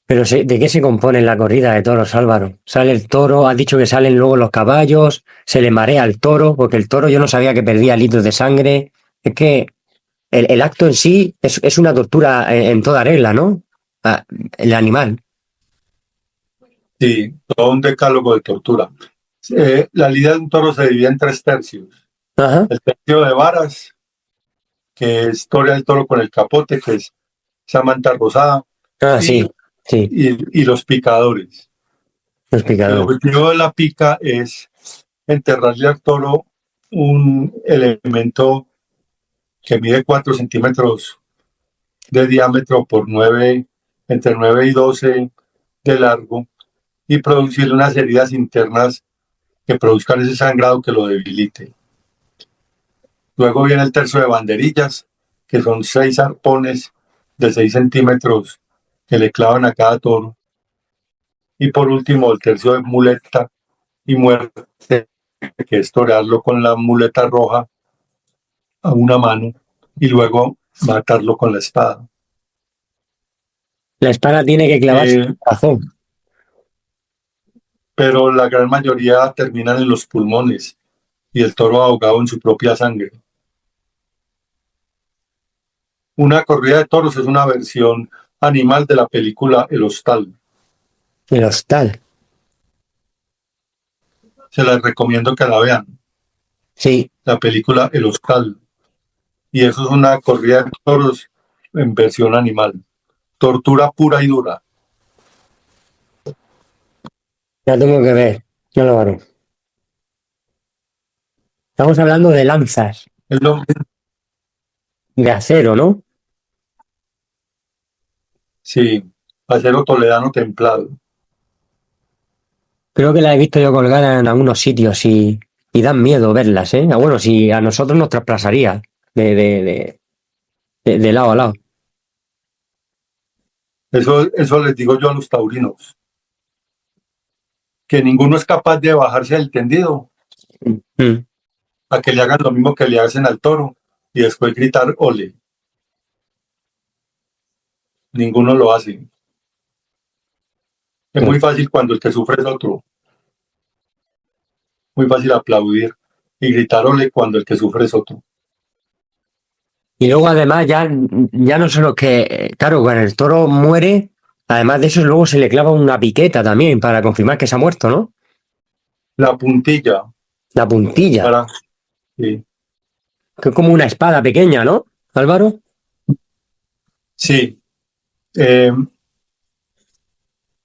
[SPEAKER 1] Pero ¿de qué se compone la corrida de toros, Álvaro? Sale el toro, has dicho que salen luego los caballos, se le marea al toro, porque el toro yo no sabía que perdía litros de sangre. Es que el acto en sí es una tortura en toda regla, ¿no? Ah, el animal.
[SPEAKER 2] Sí, todo un decálogo de tortura. La lidia de un toro se divide en tres tercios.
[SPEAKER 1] Ajá.
[SPEAKER 2] El tercio de varas, que es torea el toro con el capote, que es esa manta rosada,
[SPEAKER 1] Ah,
[SPEAKER 2] y,
[SPEAKER 1] sí, sí,
[SPEAKER 2] y los picadores.
[SPEAKER 1] los
[SPEAKER 2] El
[SPEAKER 1] picadores.
[SPEAKER 2] objetivo de la pica es enterrarle al toro un elemento que mide 4 centímetros de diámetro por 9, entre 9 y 12 de largo, y producirle unas heridas internas que produzcan ese sangrado que lo debilite. Luego viene el tercio de banderillas, que son 6 arpones de 6 centímetros que le clavan a cada toro. Y por último, el tercio de muleta y muerte, que es torearlo con la muleta roja a una mano y luego matarlo con la espada.
[SPEAKER 1] La espada tiene que clavarse en
[SPEAKER 2] Eh,
[SPEAKER 1] el corazón.
[SPEAKER 2] pero la gran mayoría terminan en los pulmones y el toro ahogado en su propia sangre. Una corrida de toros es una versión animal de la película El Hostal.
[SPEAKER 1] El hostal.
[SPEAKER 2] Se las recomiendo que la vean.
[SPEAKER 1] Sí.
[SPEAKER 2] La película El Hostal. Y eso es una corrida de toros en versión animal. Tortura pura y dura.
[SPEAKER 1] La tengo que ver, no lo haré. Estamos hablando de lanzas,
[SPEAKER 2] Es lo,
[SPEAKER 1] de acero, ¿no?
[SPEAKER 2] sí, acero toledano templado.
[SPEAKER 1] Creo que la he visto yo colgada en algunos sitios y dan miedo verlas, ¿eh? Ah, bueno, si a nosotros nos trasplazaría de lado a lado.
[SPEAKER 2] Eso les digo yo a los taurinos, que ninguno es capaz de bajarse del tendido
[SPEAKER 1] Mm.
[SPEAKER 2] a que le hagan lo mismo que le hacen al toro y después gritar ole. Ninguno lo hace. Es muy fácil cuando el que sufre es otro. Muy fácil aplaudir y gritar ole cuando el que sufre es otro.
[SPEAKER 1] Y luego además ya no solo que, claro, cuando el toro muere, además de eso luego se le clava una piqueta también para confirmar que se ha muerto, ¿no?
[SPEAKER 2] La puntilla
[SPEAKER 1] La puntilla,
[SPEAKER 2] para... Sí,
[SPEAKER 1] que es como una espada pequeña, ¿no, Álvaro?
[SPEAKER 2] sí. Eso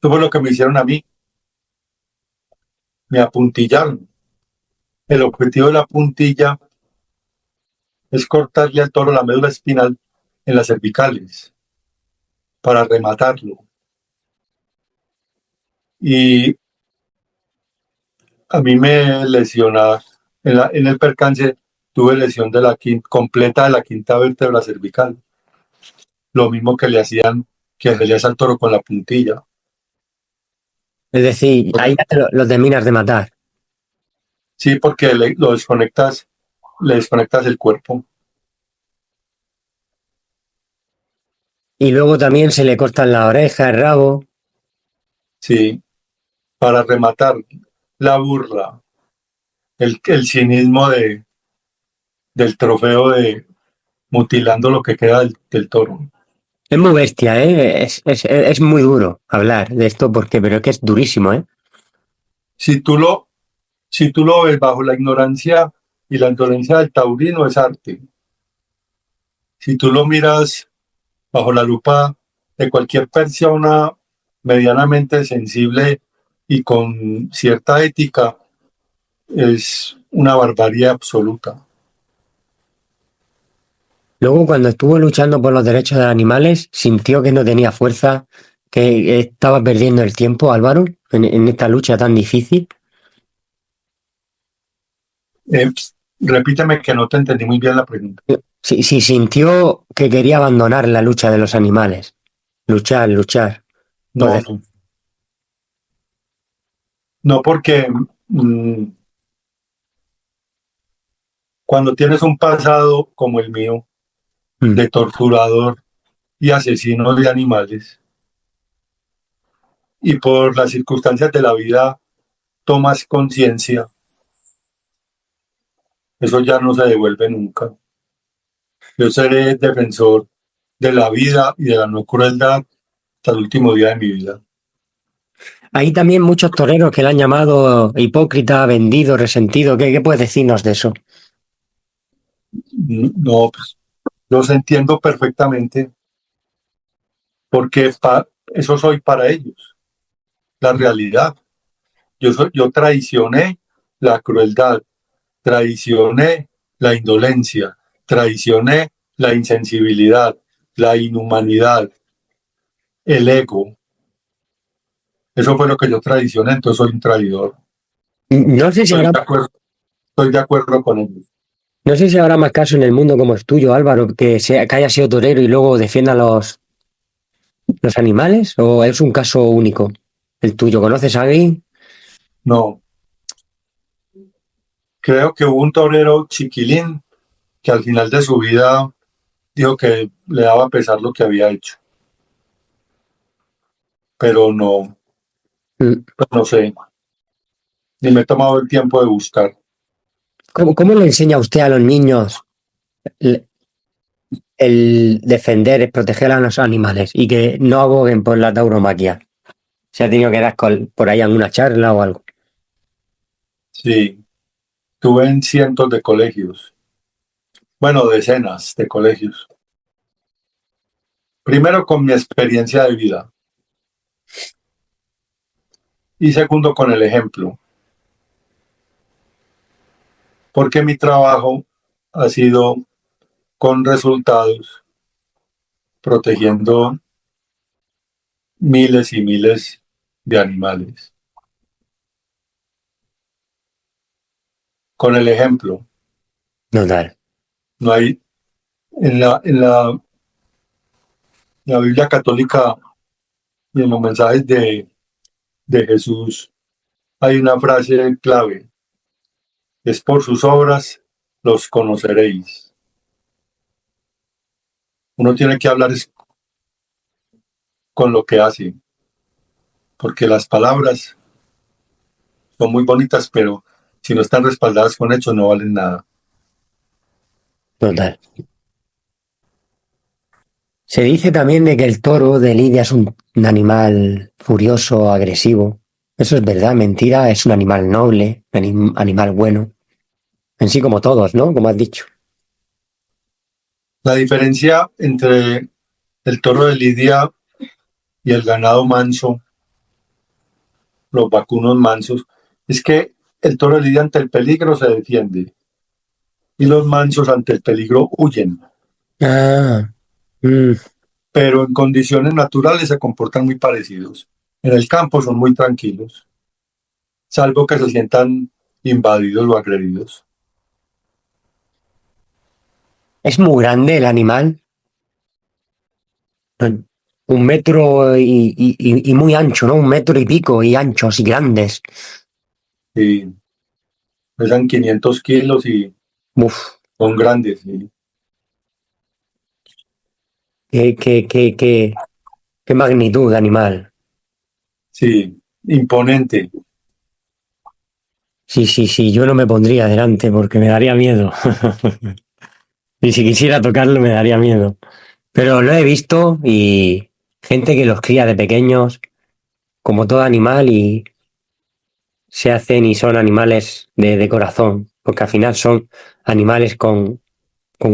[SPEAKER 2] fue lo que me hicieron a mí. Me apuntillaron. El objetivo de la puntilla es cortarle al toro la médula espinal en las cervicales para rematarlo. Y a mí me lesionaron en el percance, tuve lesión de completa de la quinta vértebra cervical. Lo mismo que le hacían, que se le hace al toro con la puntilla.
[SPEAKER 1] Es decir, ahí ya lo terminas de matar.
[SPEAKER 2] Sí, porque le desconectas el cuerpo.
[SPEAKER 1] Y luego también se le cortan la oreja, el rabo.
[SPEAKER 2] Sí, para rematar la burla, el cinismo del trofeo de mutilando lo que queda del toro.
[SPEAKER 1] Es muy bestia, ¿eh? Es muy duro hablar de esto porque, pero es que es durísimo, ¿eh?
[SPEAKER 2] Si tú lo, si tú lo ves bajo la ignorancia y la indolencia del taurino, es arte. Si tú lo miras bajo la lupa de cualquier persona medianamente sensible y con cierta ética, es una barbarie absoluta.
[SPEAKER 1] Luego, cuando estuvo luchando por los derechos de los animales, sintió que no tenía fuerza, que estaba perdiendo el tiempo, Álvaro, en esta lucha tan difícil.
[SPEAKER 2] Eh, repíteme que no te entendí muy bien la pregunta.
[SPEAKER 1] Si sintió que quería abandonar la lucha de los animales. Luchar. Por
[SPEAKER 2] No, no, no porque mm, Cuando tienes un pasado como el mío,
[SPEAKER 1] Mm.
[SPEAKER 2] de torturador y asesino de animales, y por las circunstancias de la vida tomas conciencia, eso ya no se devuelve nunca. Yo seré defensor de la vida y de la no crueldad hasta el último día de mi vida.
[SPEAKER 1] Hay también muchos toreros que le han llamado hipócrita, vendido, resentido. ¿Qué puedes decirnos de eso?
[SPEAKER 2] No, pues, los entiendo perfectamente porque eso soy para ellos, la realidad. Yo traicioné la crueldad, traicioné la indolencia, traicioné la insensibilidad, la inhumanidad, el ego. Eso fue lo que yo traicioné, entonces soy un traidor.
[SPEAKER 1] No sé si
[SPEAKER 2] Estoy
[SPEAKER 1] habrá,
[SPEAKER 2] de acuerdo, estoy de acuerdo con ellos.
[SPEAKER 1] no sé si habrá más casos en el mundo como el tuyo, Álvaro, que haya sido torero y luego defienda los animales, o es un caso único el tuyo. ¿Conoces a alguien?
[SPEAKER 2] No, creo que hubo un torero chiquilín que al final de su vida dijo que le daba pesar lo que había hecho, pero no,
[SPEAKER 1] Mm.
[SPEAKER 2] pues no sé, ni me he tomado el tiempo de buscar.
[SPEAKER 1] ¿Cómo le enseña usted a los niños el defender, el proteger a los animales y que no aboguen por la tauromaquia? ¿Se ha tenido que dar por ahí alguna charla o algo?
[SPEAKER 2] Sí, estuve en cientos de colegios, bueno, decenas de colegios. Primero con mi experiencia de vida y segundo con el ejemplo, porque mi trabajo ha sido con resultados, protegiendo miles y miles de animales. Con el ejemplo,
[SPEAKER 1] Total.
[SPEAKER 2] no hay, en la Biblia católica y en los mensajes de Jesús hay una frase clave, es por sus obras los conoceréis. Uno tiene que hablar con lo que hace, porque las palabras son muy bonitas, pero si no están respaldadas con hechos no valen nada.
[SPEAKER 1] Total. Se dice también de que el toro de Lidia es un animal furioso, agresivo. Eso es verdad, mentira, es un animal noble, animal bueno. En sí como todos, ¿no? Como has dicho.
[SPEAKER 2] La diferencia entre el toro de Lidia y el ganado manso, los vacunos mansos, es que el toro de Lidia ante el peligro se defiende y los mansos ante el peligro huyen,
[SPEAKER 1] Ah, mm,
[SPEAKER 2] pero en condiciones naturales se comportan muy parecidos. En el campo son muy tranquilos, salvo que se sientan invadidos o agredidos.
[SPEAKER 1] es muy grande el animal. Un metro y muy ancho, ¿no? Un metro y pico y anchos y grandes.
[SPEAKER 2] Y pesan 500 kilos y
[SPEAKER 1] Uf,
[SPEAKER 2] son grandes.
[SPEAKER 1] qué magnitud de animal.
[SPEAKER 2] Sí, imponente.
[SPEAKER 1] Sí, sí, sí, yo no me pondría delante porque me daría miedo. Ni si quisiera tocarlo me daría miedo. Pero lo he visto y gente que los cría de pequeños, como todo animal, y se hacen y son animales de corazón, porque al final son animales con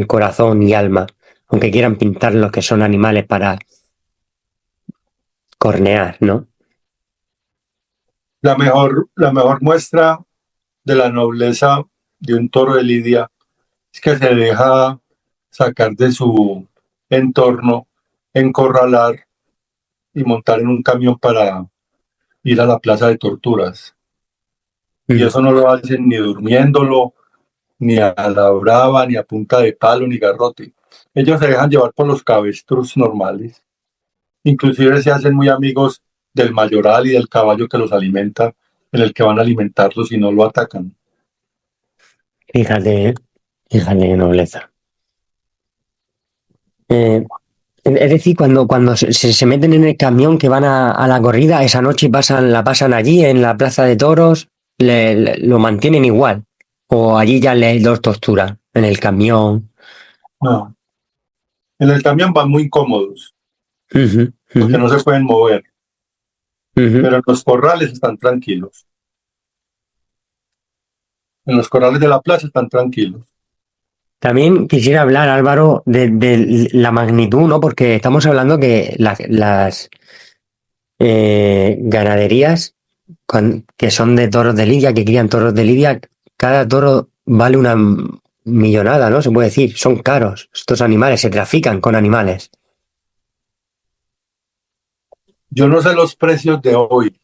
[SPEAKER 1] corazón y alma, aunque quieran pintarlos que son animales para cornear, ¿no?
[SPEAKER 2] La mejor muestra de la nobleza de un toro de lidia es que se deja sacar de su entorno, encorralar y montar en un camión para ir a la plaza de torturas. Y
[SPEAKER 1] Mm.
[SPEAKER 2] eso no lo hacen ni durmiéndolo, ni a la brava, ni a punta de palo, ni garrote. Ellos se dejan llevar por los cabestros normales. Inclusive se hacen muy amigos del mayoral y del caballo que los alimenta, en el que van a alimentarlos y no lo atacan.
[SPEAKER 1] Fíjate, ¿eh? Fíjate qué nobleza. Eh, es decir, cuando se meten en el camión que van a la corrida, esa noche la pasan allí en la plaza de toros, lo mantienen igual. O allí ya les los torturan en el camión.
[SPEAKER 2] No. En el camión van muy cómodos
[SPEAKER 1] Ujú,
[SPEAKER 2] porque
[SPEAKER 1] ujú,
[SPEAKER 2] no se pueden mover,
[SPEAKER 1] ujú.
[SPEAKER 2] pero en los corrales están tranquilos. En los corrales de la plaza están tranquilos.
[SPEAKER 1] También quisiera hablar, Álvaro, de la magnitud, ¿no? Porque estamos hablando que las ganaderías que son de toros de lidia, que crían toros de lidia, cada toro vale una millonada, ¿no? Se puede decir, son caros estos animales, se trafican con animales.
[SPEAKER 2] Yo no sé los precios de hoy,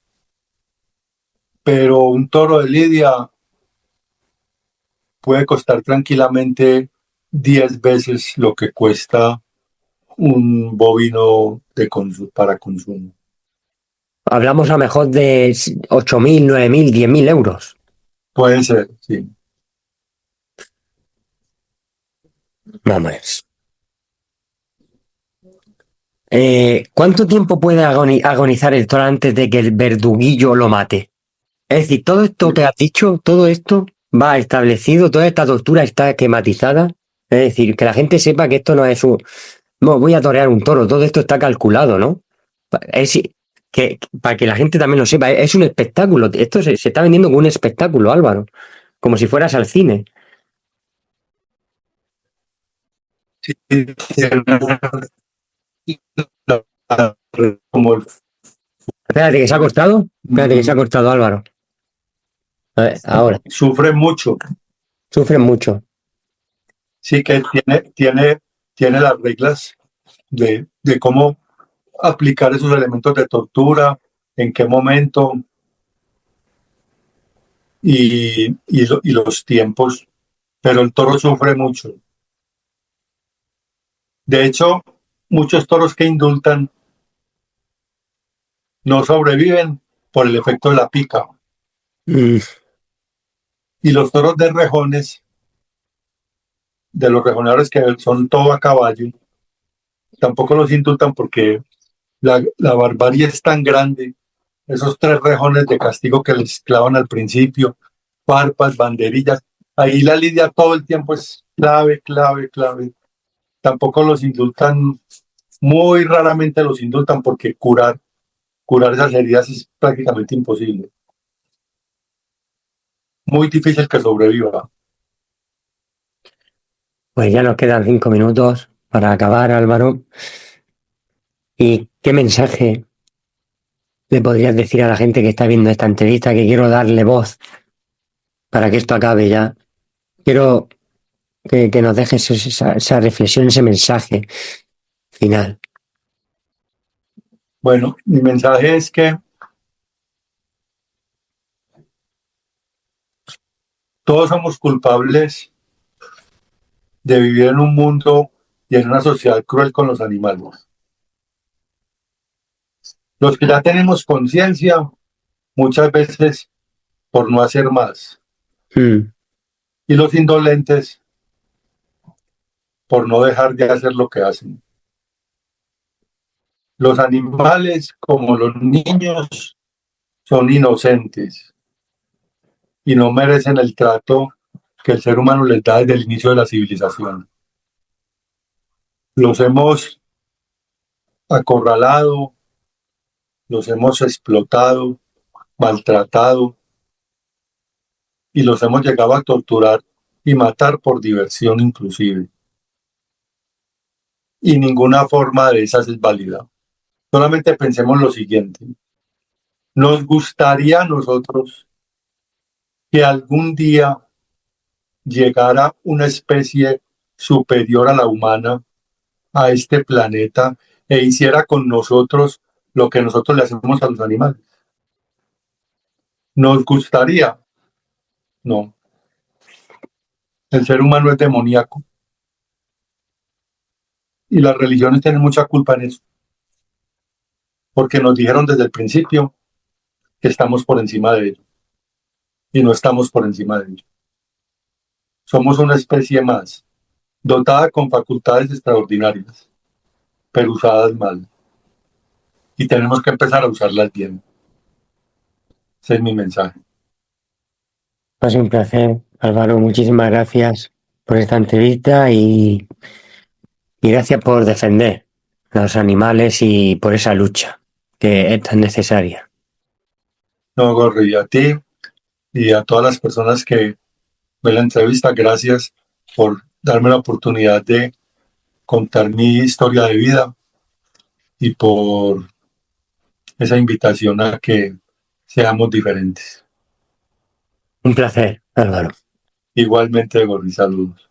[SPEAKER 2] pero un toro de lidia puede costar tranquilamente 10 veces lo que cuesta un bovino para consumo.
[SPEAKER 1] Hablamos a lo mejor de 8.000, 9.000, 10.000 euros.
[SPEAKER 2] Puede ser, sí.
[SPEAKER 1] Vamos. ¿Cuánto tiempo puede agonizar el toro antes de que el verduguillo lo mate? Es decir, todo esto que has dicho, todo esto va establecido, toda esta tortura está esquematizada. Es decir, que la gente sepa que esto no es un... No, voy a torear un toro, todo esto está calculado, ¿no? Es, para que la gente también lo sepa, es un espectáculo. Esto se está vendiendo como un espectáculo, Álvaro. Como si fueras al cine.
[SPEAKER 2] Sí, como el,
[SPEAKER 1] Espérate, que se ha cortado. Espérate, que se ha cortado, Álvaro. A ver, ahora.
[SPEAKER 2] sufre mucho.
[SPEAKER 1] Sufren mucho.
[SPEAKER 2] Sí que tiene las reglas de cómo aplicar esos elementos de tortura, en qué momento y los tiempos, pero el toro sufre mucho. De hecho, muchos toros que indultan no sobreviven por el efecto de la pica.
[SPEAKER 1] Mm,
[SPEAKER 2] Y los toros de rejones, de los rejoneadores que son todo a caballo, tampoco los indultan porque la barbarie es tan grande. Esos 3 rejones de castigo que les clavan al principio, parpas, banderillas, ahí la lidia todo el tiempo es clave, clave, clave. Tampoco los indultan, muy raramente los indultan porque curar esas heridas es prácticamente imposible. Muy difícil que sobreviva.
[SPEAKER 1] Pues ya nos quedan 5 minutos para acabar, Álvaro. ¿Y qué mensaje le podrías decir a la gente que está viendo esta entrevista? Que quiero darle voz para que esto acabe ya. Quiero que nos dejes esa reflexión, ese mensaje final.
[SPEAKER 2] Bueno, mi mensaje es que todos somos culpables de vivir en un mundo y en una sociedad cruel con los animales. Los que ya tenemos conciencia, muchas veces por no hacer más.
[SPEAKER 1] Mm,
[SPEAKER 2] Y los indolentes, por no dejar de hacer lo que hacen. Los animales, como los niños, son inocentes y no merecen el trato que el ser humano les da desde el inicio de la civilización. Los hemos acorralado, los hemos explotado, maltratado y los hemos llegado a torturar y matar por diversión inclusive. Y ninguna forma de esas es válida. Solamente pensemos lo siguiente. Nos gustaría a nosotros que algún día llegara una especie superior a la humana a este planeta e hiciera con nosotros lo que nosotros le hacemos a los animales. ¿Nos gustaría? No. El ser humano es demoníaco y las religiones tienen mucha culpa en eso, porque nos dijeron desde el principio que estamos por encima de ellos y no estamos por encima de ellos. Somos una especie más, dotada con facultades extraordinarias, pero usadas mal. Y tenemos que empezar a usarlas bien. Ese es mi mensaje.
[SPEAKER 1] Ha sido un placer, Álvaro. Muchísimas gracias por esta entrevista y gracias por defender a los animales y por esa lucha que es tan necesaria.
[SPEAKER 2] No, Gorri, y a ti y a todas las personas que ven la entrevista, gracias por darme la oportunidad de contar mi historia de vida y por esa invitación a que seamos diferentes.
[SPEAKER 1] Un placer, Álvaro.
[SPEAKER 2] Igualmente, Gorri, saludos.